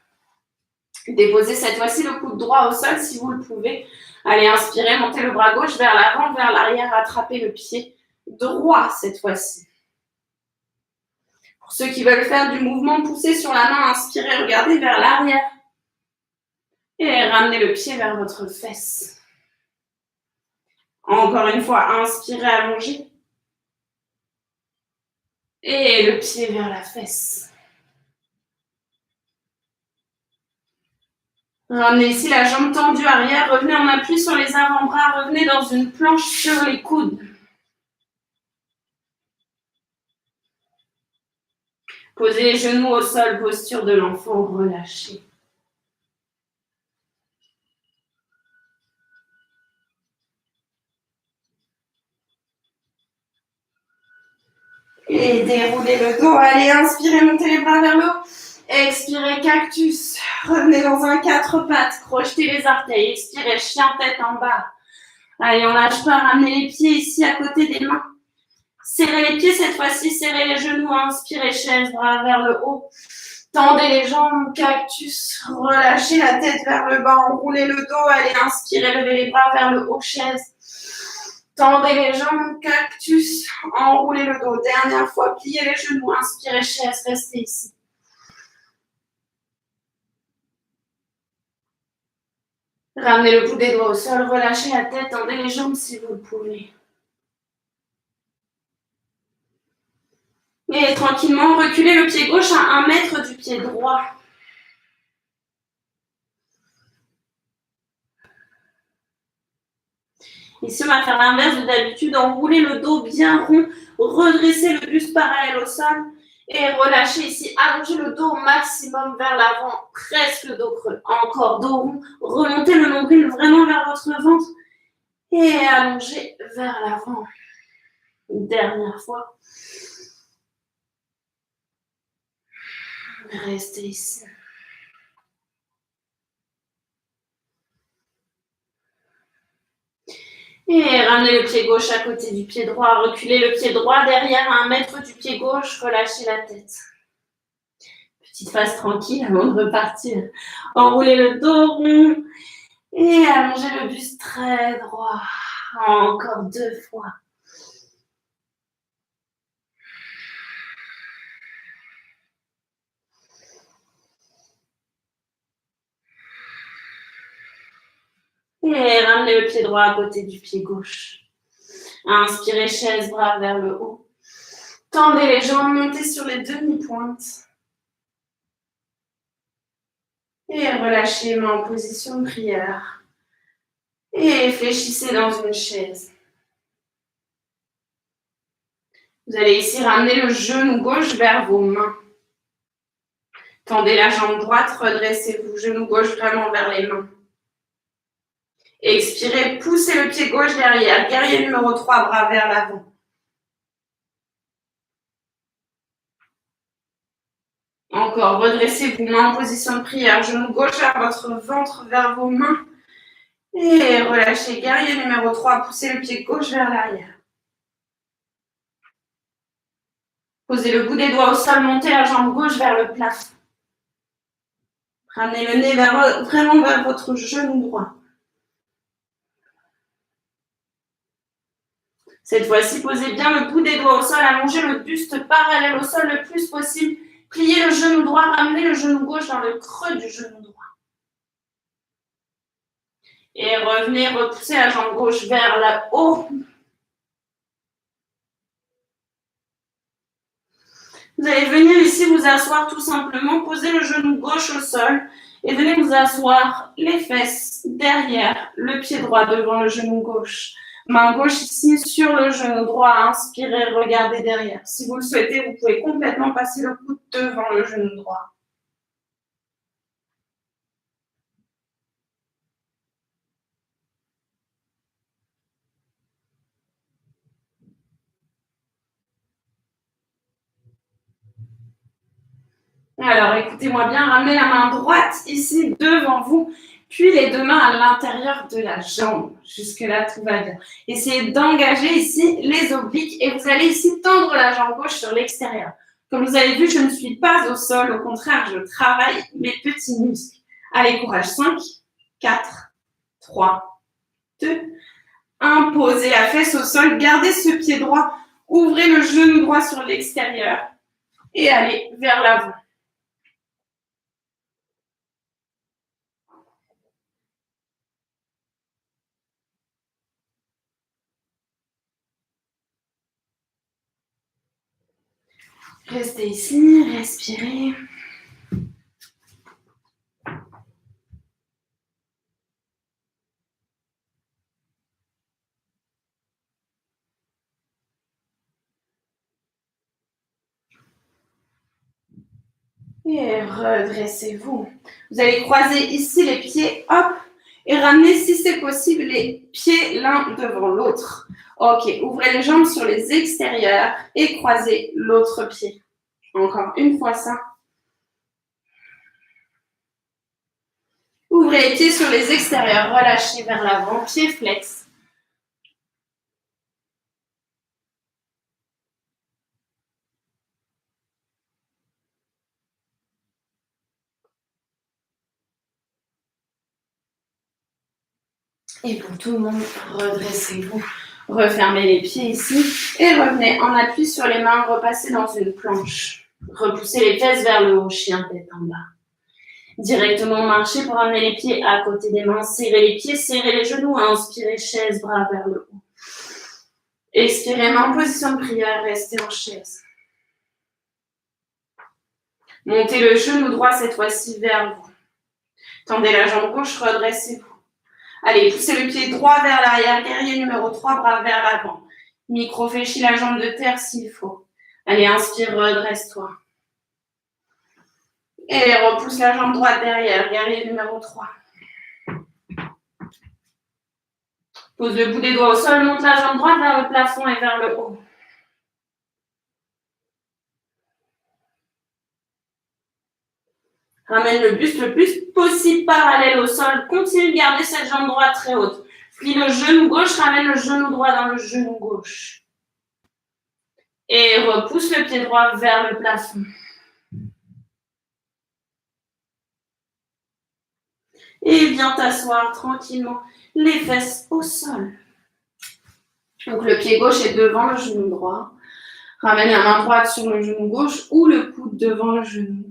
Déposez cette fois-ci le coude droit au sol si vous le pouvez. Allez, inspirez, montez le bras gauche vers l'avant, vers l'arrière, attrapez le pied droit cette fois-ci. Pour ceux qui veulent faire du mouvement, poussez sur la main, inspirez, regardez vers l'arrière. Et ramenez le pied vers votre fesse. Encore une fois, inspirez, allongez. Et le pied vers la fesse. Ramenez ici la jambe tendue arrière, revenez en appui sur les avant-bras, revenez dans une planche sur les coudes. Posez les genoux au sol, posture de l'enfant, relâchez. Et déroulez le dos, allez, inspirez, montez les bras vers le haut. Expirez, cactus. Revenez dans un quatre pattes, crochetez les orteils, expirez, chien tête en bas. Allez, on lâche pas, ramenez les pieds ici à côté des mains. Serrez les pieds cette fois-ci, serrez les genoux, inspirez, chaise, bras vers le haut. Tendez les jambes, cactus, relâchez la tête vers le bas, enroulez le dos, allez, inspirez, levez les bras vers le haut, chaise. Tendez les jambes, cactus, enroulez le dos. Dernière fois, pliez les genoux, inspirez, chaise, restez ici. Ramenez le bout des doigts au sol, relâchez la tête, tendez les jambes si vous le pouvez. Et tranquillement, reculez le pied gauche à 1 mètre du pied droit. Ici, on va faire l'inverse de d'habitude, enrouler le dos bien rond, redresser le buste parallèle au sol et relâcher ici, allonger le dos au maximum vers l'avant, presque le dos creux. Encore dos rond, remontez le nombril vraiment vers votre ventre et allongez vers l'avant. Une dernière fois. Restez ici. Et ramenez le pied gauche à côté du pied droit. Reculez le pied droit derrière à 1 mètre du pied gauche. Relâchez la tête. Petite phase tranquille avant de repartir. Enroulez le dos rond et allongez le buste très droit. Encore 2 fois. Et ramenez le pied droit à côté du pied gauche. Inspirez, chaise, bras vers le haut. Tendez les jambes, montez sur les demi-pointes. Et relâchez les mains en position de prière. Et fléchissez dans une chaise. Vous allez ici ramener le genou gauche vers vos mains. Tendez la jambe droite, redressez-vous, genou gauche vraiment vers les mains. Expirez, poussez le pied gauche derrière. Guerrier numéro 3, bras vers l'avant. Encore, redressez-vous, main en position de prière. Genou gauche vers votre ventre, vers vos mains. Et relâchez, guerrier numéro 3, poussez le pied gauche vers l'arrière. Posez le bout des doigts au sol, montez la jambe gauche vers le plafond. Ramenez le nez vraiment vers votre genou droit. Cette fois-ci, posez bien le bout des doigts au sol, allongez le buste parallèle au sol le plus possible. Pliez le genou droit, ramenez le genou gauche dans le creux du genou droit. Et revenez, repoussez la jambe gauche vers le haut. Vous allez venir ici vous asseoir tout simplement, posez le genou gauche au sol et venez vous asseoir les fesses derrière le pied droit devant le genou gauche. Main gauche ici sur le genou droit, inspirez, regardez derrière. Si vous le souhaitez, vous pouvez complètement passer le coude devant le genou droit. Alors, écoutez-moi bien, ramenez la main droite ici devant vous, puis les 2 mains à l'intérieur de la jambe. Jusque-là, tout va bien. Essayez d'engager ici les obliques et vous allez ici tendre la jambe gauche sur l'extérieur. Comme vous avez vu, je ne suis pas au sol, au contraire, je travaille mes petits muscles. Allez, courage, 5, 4, 3, 2, 1. Posez la fesse au sol, gardez ce pied droit, ouvrez le genou droit sur l'extérieur et allez vers l'avant. Restez ici, respirez. Et redressez-vous. Vous allez croiser ici les pieds, hop, et ramener si c'est possible les pieds l'un devant l'autre. Ok, ouvrez les jambes sur les extérieurs et croisez l'autre pied. Encore une fois ça. Ouvrez les pieds sur les extérieurs, relâchez vers l'avant, pied flex. Et pour tout le monde, redressez-vous. Refermez les pieds ici et revenez en appui sur les mains, repassez dans une planche. Repoussez les fesses vers le haut, chien tête en bas. Directement marchez pour amener les pieds à côté des mains. Serrez les pieds, serrez les genoux. Inspirez, chaise, bras vers le haut. Expirez, main en position de prière, restez en chaise. Montez le genou droit cette fois-ci vers vous. Tendez la jambe gauche, redressez-vous. Allez, poussez le pied droit vers l'arrière, guerrier numéro 3, bras vers l'avant. Micro-fléchis la jambe de terre s'il faut. Allez, inspire, redresse-toi. Et repousse la jambe droite derrière, guerrier numéro 3. Pose le bout des doigts au sol, monte la jambe droite vers le plafond et vers le haut. Ramène le buste le plus possible parallèle au sol. Continue de garder cette jambe droite très haute. Plie le genou gauche, ramène le genou droit dans le genou gauche. Et repousse le pied droit vers le plafond. Et viens t'asseoir tranquillement, les fesses au sol. Donc le pied gauche est devant le genou droit. Ramène la main droite sur le genou gauche ou le coude devant le genou.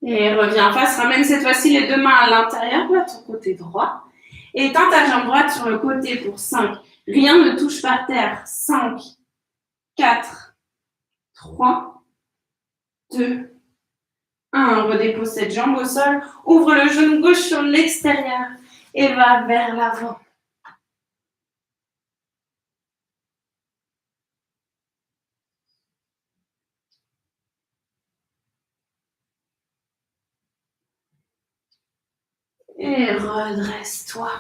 Et reviens en face, ramène cette fois-ci les deux mains à l'intérieur de ton côté droit. Et tends ta jambe droite sur le côté pour 5. Rien ne touche par terre. 5, 4, 3, 2, 1. Redépose cette jambe au sol. Ouvre le genou gauche sur l'extérieur et va vers l'avant. Et redresse-toi.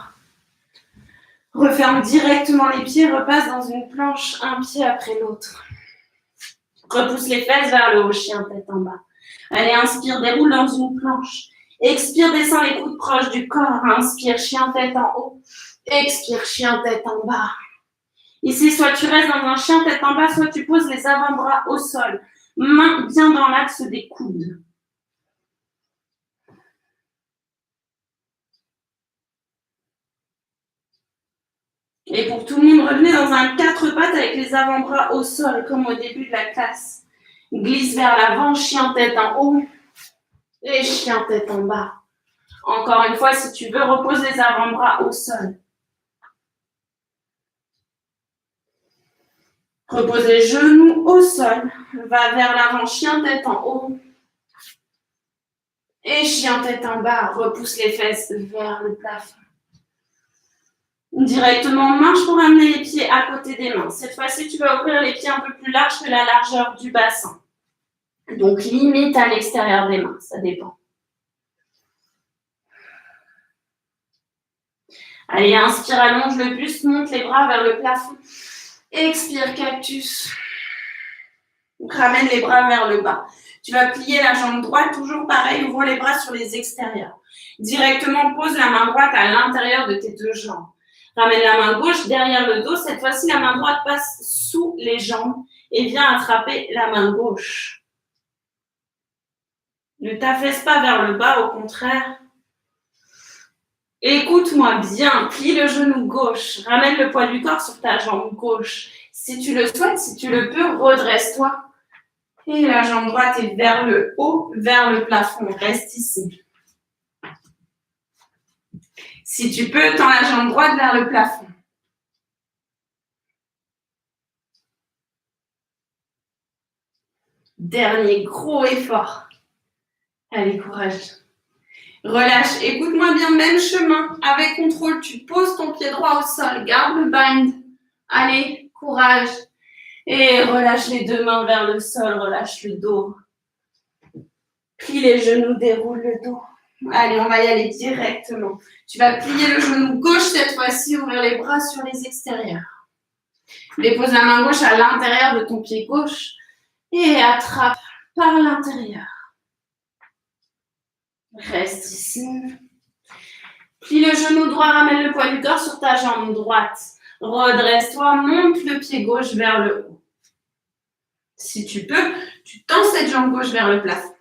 Referme directement les pieds, repasse dans une planche, un pied après l'autre. Repousse les fesses vers le haut, chien tête en bas. Allez, inspire, déroule dans une planche. Expire, descends les coudes proches du corps. Inspire, chien tête en haut. Expire, chien tête en bas. Ici, soit tu restes dans un chien tête en bas, soit tu poses les avant-bras au sol. Main bien dans l'axe des coudes. Et pour tout le monde, revenez dans un 4 pattes avec les avant-bras au sol, comme au début de la classe. Glisse vers l'avant, chien tête en haut et chien tête en bas. Encore une fois, si tu veux, repose les avant-bras au sol. Repose les genoux au sol. Va vers l'avant, chien tête en haut et chien tête en bas. Repousse les fesses vers le plafond. Directement en marche pour amener les pieds à côté des mains. Cette fois-ci, tu vas ouvrir les pieds un peu plus larges que la largeur du bassin. Donc, limite à l'extérieur des mains, ça dépend. Allez, inspire, allonge le buste, monte les bras vers le plafond. Expire, cactus. Donc, ramène les bras vers le bas. Tu vas plier la jambe droite, toujours pareil, ouvre les bras sur les extérieurs. Directement, pose la main droite à l'intérieur de tes deux jambes. Ramène la main gauche derrière le dos. Cette fois-ci, la main droite passe sous les jambes et vient attraper la main gauche. Ne t'affaisse pas vers le bas, au contraire. Écoute-moi bien, plie le genou gauche. Ramène le poids du corps sur ta jambe gauche. Si tu le souhaites, si tu le peux, redresse-toi. Et la jambe droite est vers le haut, vers le plafond. Reste ici. Si tu peux, tends la jambe droite vers le plafond. Dernier gros effort. Allez, courage. Relâche. Écoute-moi bien, même chemin. Avec contrôle, tu poses ton pied droit au sol. Garde le bind. Allez, courage. Et relâche les deux mains vers le sol. Relâche le dos. Plie les genoux, déroule le dos. Allez, on va y aller directement. Tu vas plier le genou gauche cette fois-ci, ouvrir les bras sur les extérieurs. Dépose la main gauche à l'intérieur de ton pied gauche et attrape par l'intérieur. Reste ici. Plie le genou droit, ramène le poids du corps sur ta jambe droite. Redresse-toi, monte le pied gauche vers le haut. Si tu peux, tu tends cette jambe gauche vers le plafond.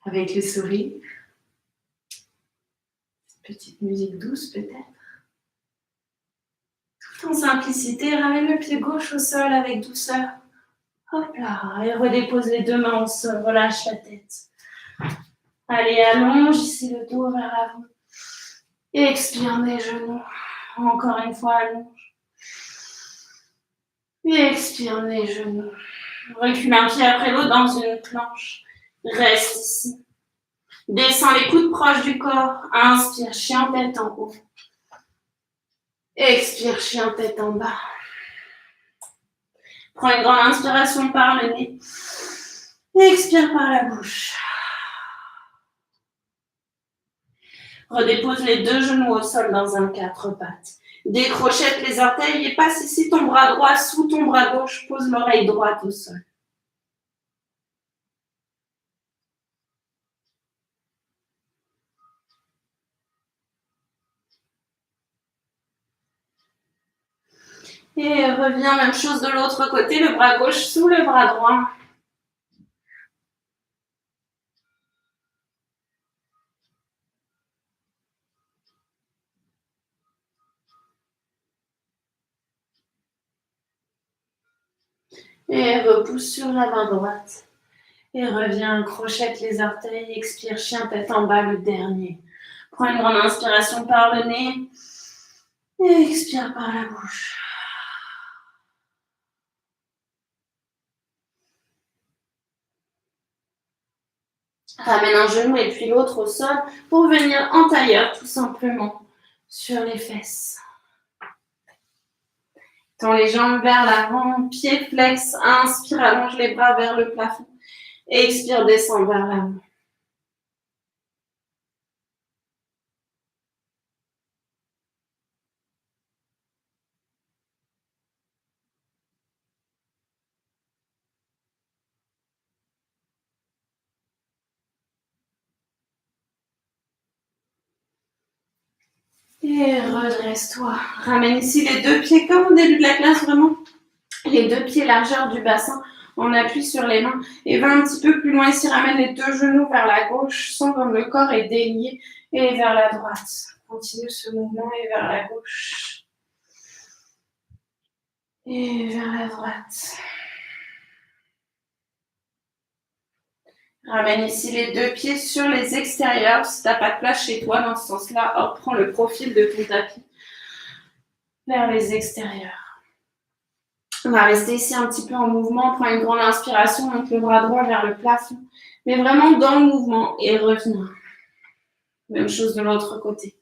Avec le sourire. Petite musique douce peut-être. Tout en simplicité, ramène le pied gauche au sol avec douceur. Hop là, et redépose les deux mains au sol, relâche la tête. Allez, allonge ici le dos vers l'avant. Expire des genoux. Encore une fois, allonge. Expire des genoux. Recule un pied après l'autre dans une planche. Reste ici. Descends les coudes proches du corps. Inspire, chien tête en haut. Expire, chien tête en bas. Prends une grande inspiration par le nez. Expire par la bouche. Redépose les deux genoux au sol dans un quatre pattes. Décrochette les orteils et passe ici ton bras droit sous ton bras gauche. Pose l'oreille droite au sol. Et reviens, même chose de l'autre côté, le bras gauche sous le bras droit. Et repousse sur la main droite. Et reviens, crochette les orteils, expire, chien tête en bas, le dernier. Prends une grande inspiration par le nez. Et expire par la bouche. Ramène un genou et puis l'autre au sol pour venir en tailleur, tout simplement, sur les fesses. Tends les jambes vers l'avant, pied flex, inspire, allonge les bras vers le plafond. Expire, descends vers l'avant. Et redresse-toi. Ramène ici les deux pieds comme au début de la classe, vraiment. Les deux pieds largeur du bassin. On appuie sur les mains et va un petit peu plus loin ici. Ramène les deux genoux vers la gauche. Sens comme le corps est délié et vers la droite. Continue ce mouvement et vers la gauche. Et vers la droite. Ramène ici les deux pieds sur les extérieurs. Si tu n'as pas de place chez toi dans ce sens-là, hop, prends le profil de ton tapis vers les extérieurs. On va rester ici un petit peu en mouvement. Prends une grande inspiration, monte le bras droit vers le plafond. Mais vraiment dans le mouvement et reviens. Même chose de l'autre côté.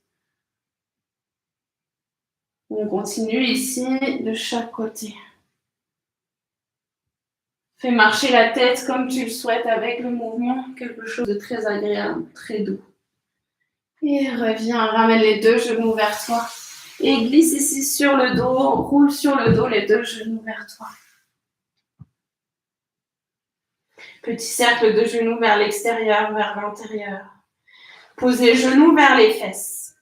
On continue ici de chaque côté. Fais marcher la tête comme tu le souhaites avec le mouvement. Quelque chose de très agréable, très doux. Et reviens, ramène les deux genoux vers toi. Et glisse ici sur le dos, roule sur le dos les deux genoux vers toi. Petit cercle de genoux vers l'extérieur, vers l'intérieur. Pose les genoux vers les fesses.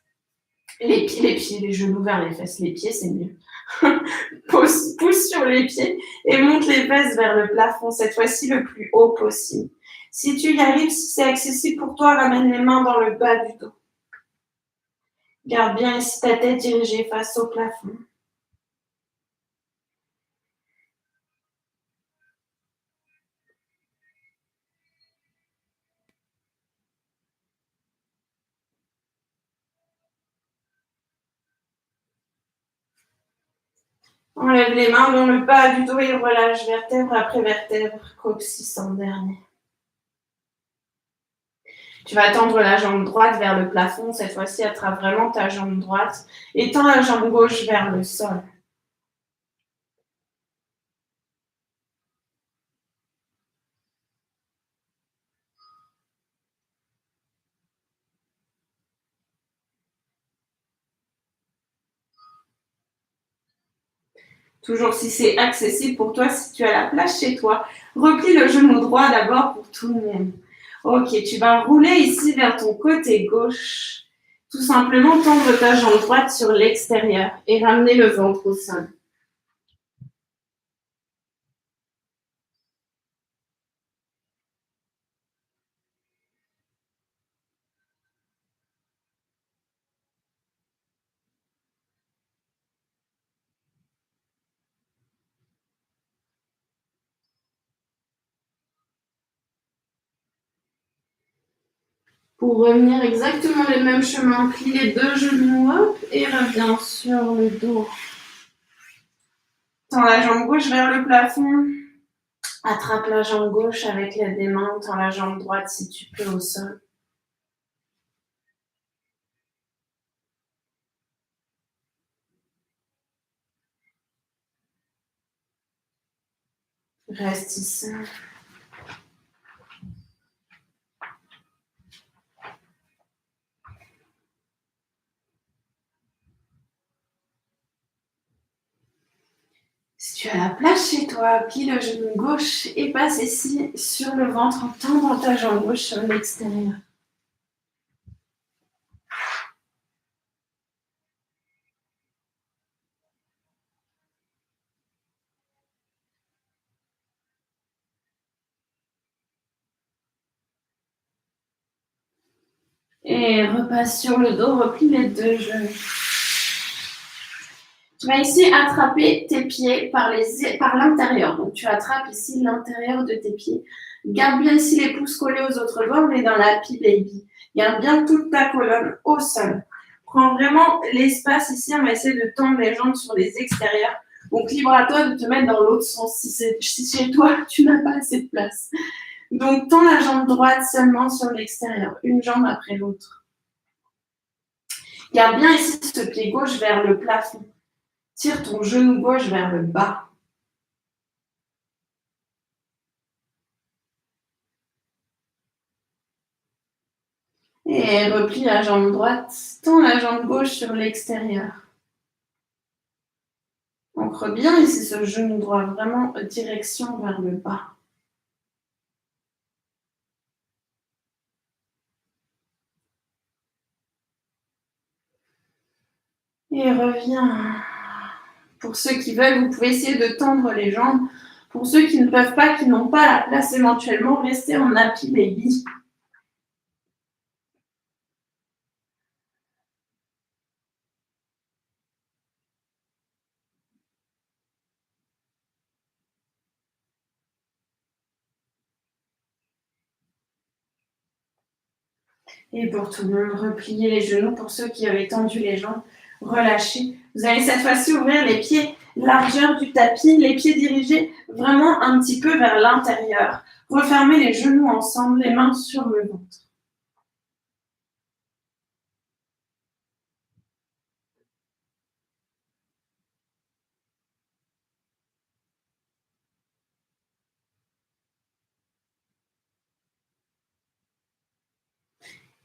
Les pieds, les genoux vers les fesses. Les pieds, c'est mieux. Pousse sur les pieds et monte les fesses vers le plafond, cette fois-ci le plus haut possible. Si tu y arrives, si c'est accessible pour toi, ramène les mains dans le bas du dos. Garde bien ici ta tête dirigée face au plafond. Enlève les mains dans le bas du dos et relâche vertèbre après vertèbre, coccyx en dernier. Tu vas tendre la jambe droite vers le plafond. Cette fois-ci, attrape vraiment ta jambe droite et tends la jambe gauche vers le sol. Toujours si c'est accessible pour toi, si tu as la place chez toi, replie le genou droit d'abord pour tout le monde. Ok, tu vas rouler ici vers ton côté gauche. Tout simplement tendre ta jambe droite sur l'extérieur et ramener le ventre au sol. Pour revenir exactement les mêmes chemins, plie les deux genoux, hop, et reviens sur le dos. Tends la jambe gauche vers le plafond. Attrape la jambe gauche avec l'aide des mains. Tends la jambe droite si tu peux au sol. Reste ici. Si tu as la place chez toi, plie le genou gauche et passe ici sur le ventre en tendant ta jambe gauche sur l'extérieur. Et repasse sur le dos, replie les deux genoux. Tu vas ici attraper tes pieds par l'intérieur. Donc, tu attrapes ici l'intérieur de tes pieds. Garde bien ici les pouces collés aux autres doigts. On est dans la Happy Baby. Garde bien toute ta colonne au sol. Prends vraiment l'espace ici. On va essayer de tendre les jambes sur les extérieurs. Donc, libre à toi de te mettre dans l'autre sens. Si chez toi, tu n'as pas assez de place. Donc, tends la jambe droite seulement sur l'extérieur. Une jambe après l'autre. Garde bien ici ce pied gauche vers le plafond. Tire ton genou gauche vers le bas. Et replie la jambe droite, tends la jambe gauche sur l'extérieur. Ancre bien ici ce genou droit, vraiment direction vers le bas. Et reviens. Pour ceux qui veulent, vous pouvez essayer de tendre les jambes. Pour ceux qui ne peuvent pas, qui n'ont pas la place éventuellement, restez en Happy Baby. Et pour tout le monde, repliez les genoux. Pour ceux qui avaient tendu les jambes, relâchez. Vous allez cette fois-ci ouvrir les pieds, largeur du tapis, les pieds dirigés vraiment un petit peu vers l'intérieur. Refermez les genoux ensemble, les mains sur le ventre.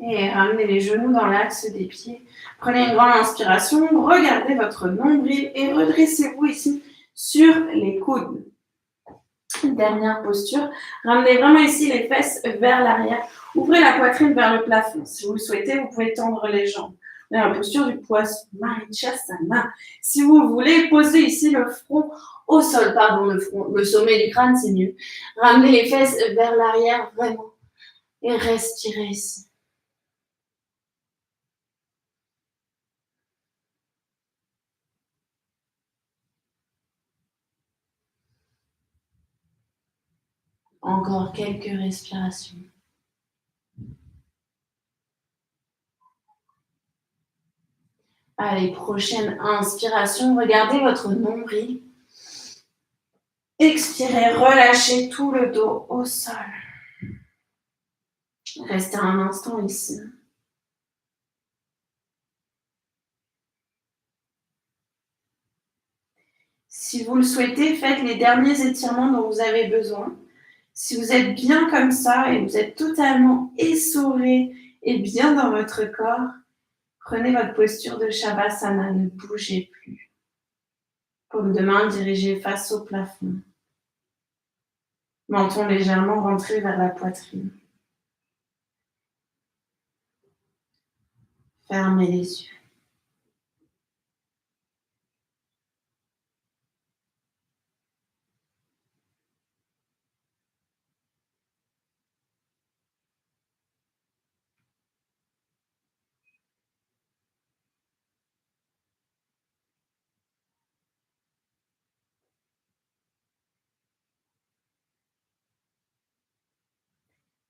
Et ramenez les genoux dans l'axe des pieds. Prenez une grande inspiration, regardez votre nombril et redressez-vous ici sur les coudes. Dernière posture, ramenez vraiment ici les fesses vers l'arrière. Ouvrez la poitrine vers le plafond. Si vous le souhaitez, vous pouvez tendre les jambes. Dans la posture du poisson, Marichyasana. Si vous voulez, posez ici le front au sol, le sommet du crâne, c'est mieux. Ramenez les fesses vers l'arrière, vraiment. Et respirez ici. Encore quelques respirations. Allez, prochaine inspiration, regardez votre nombril. Expirez, relâchez tout le dos au sol. Restez un instant ici. Si vous le souhaitez, faites les derniers étirements dont vous avez besoin. Si vous êtes bien comme ça et vous êtes totalement essoré et bien dans votre corps, prenez votre posture de Shavasana, ne bougez plus. Paume de main dirigée face au plafond. Menton légèrement rentré vers la poitrine. Fermez les yeux.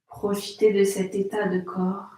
Profitez de cet état de corps.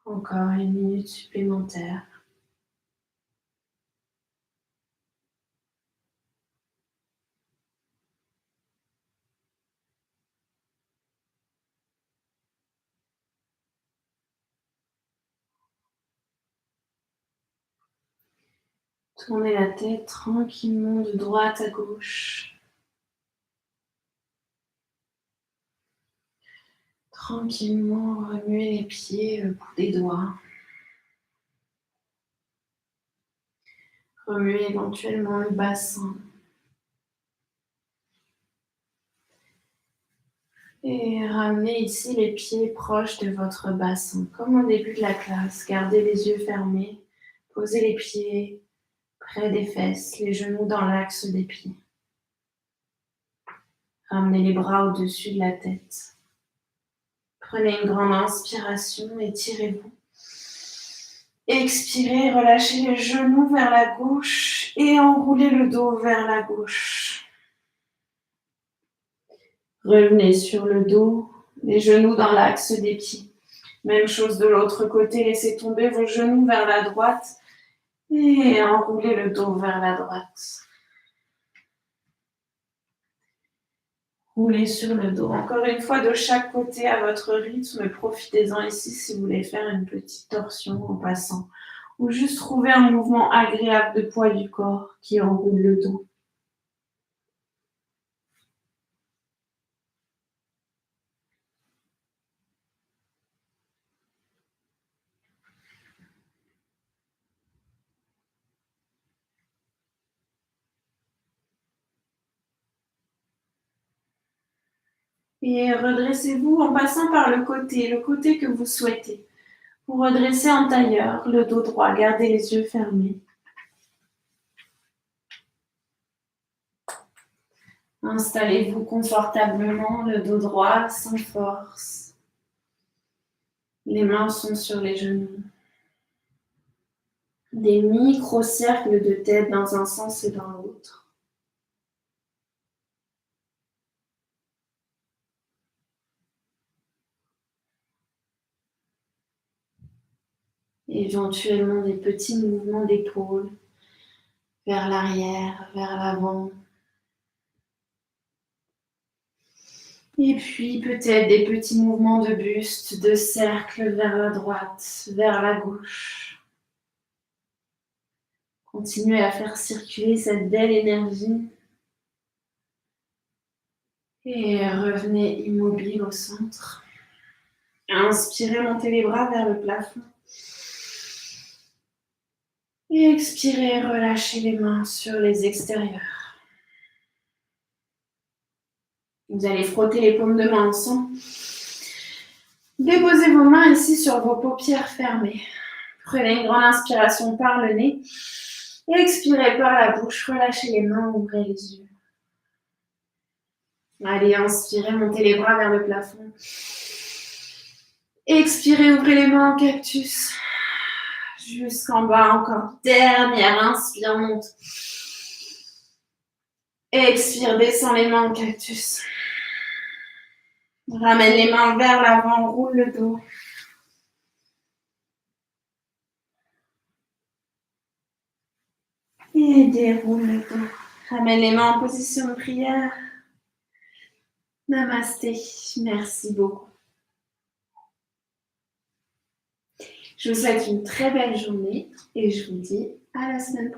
Encore 1 minute supplémentaire. Tournez la tête tranquillement de droite à gauche. Tranquillement remuez les pieds, le bout des doigts. Remuez éventuellement le bassin. Et ramenez ici les pieds proches de votre bassin, comme au début de la classe. Gardez les yeux fermés. Posez les pieds près des fesses, les genoux dans l'axe des pieds. Ramenez les bras au-dessus de la tête. Prenez une grande inspiration, étirez-vous. Expirez, relâchez les genoux vers la gauche et enroulez le dos vers la gauche. Revenez sur le dos, les genoux dans l'axe des pieds. Même chose de l'autre côté, laissez tomber vos genoux vers la droite et enroulez le dos vers la droite. Roulez sur le dos. Encore une fois, de chaque côté à votre rythme. Profitez-en ici si vous voulez faire une petite torsion en passant. Ou juste trouver un mouvement agréable de poids du corps qui enroule le dos. Et redressez-vous en passant par le côté que vous souhaitez. Vous redressez en tailleur, le dos droit, gardez les yeux fermés. Installez-vous confortablement, le dos droit, sans force. Les mains sont sur les genoux. Des micro-cercles de tête dans un sens et dans l'autre. Éventuellement des petits mouvements d'épaules vers l'arrière, vers l'avant. Et puis peut-être des petits mouvements de buste, de cercle vers la droite, vers la gauche. Continuez à faire circuler cette belle énergie. Et revenez immobile au centre. Inspirez, montez les bras vers le plafond. Et expirez, relâchez les mains sur les extérieurs. Vous allez frotter les paumes de main ensemble. Déposez vos mains ici sur vos paupières fermées. Prenez une grande inspiration par le nez. Et expirez par la bouche, relâchez les mains, ouvrez les yeux. Allez, inspirez, montez les bras vers le plafond. Expirez, ouvrez les mains en cactus. Jusqu'en bas, encore. Dernière, inspire, monte. Expire, descends les mains en cactus. Ramène les mains vers l'avant, roule le dos. Et déroule le dos. Ramène les mains en position de prière. Namasté. Merci beaucoup. Je vous souhaite une très belle journée et je vous dis à la semaine prochaine.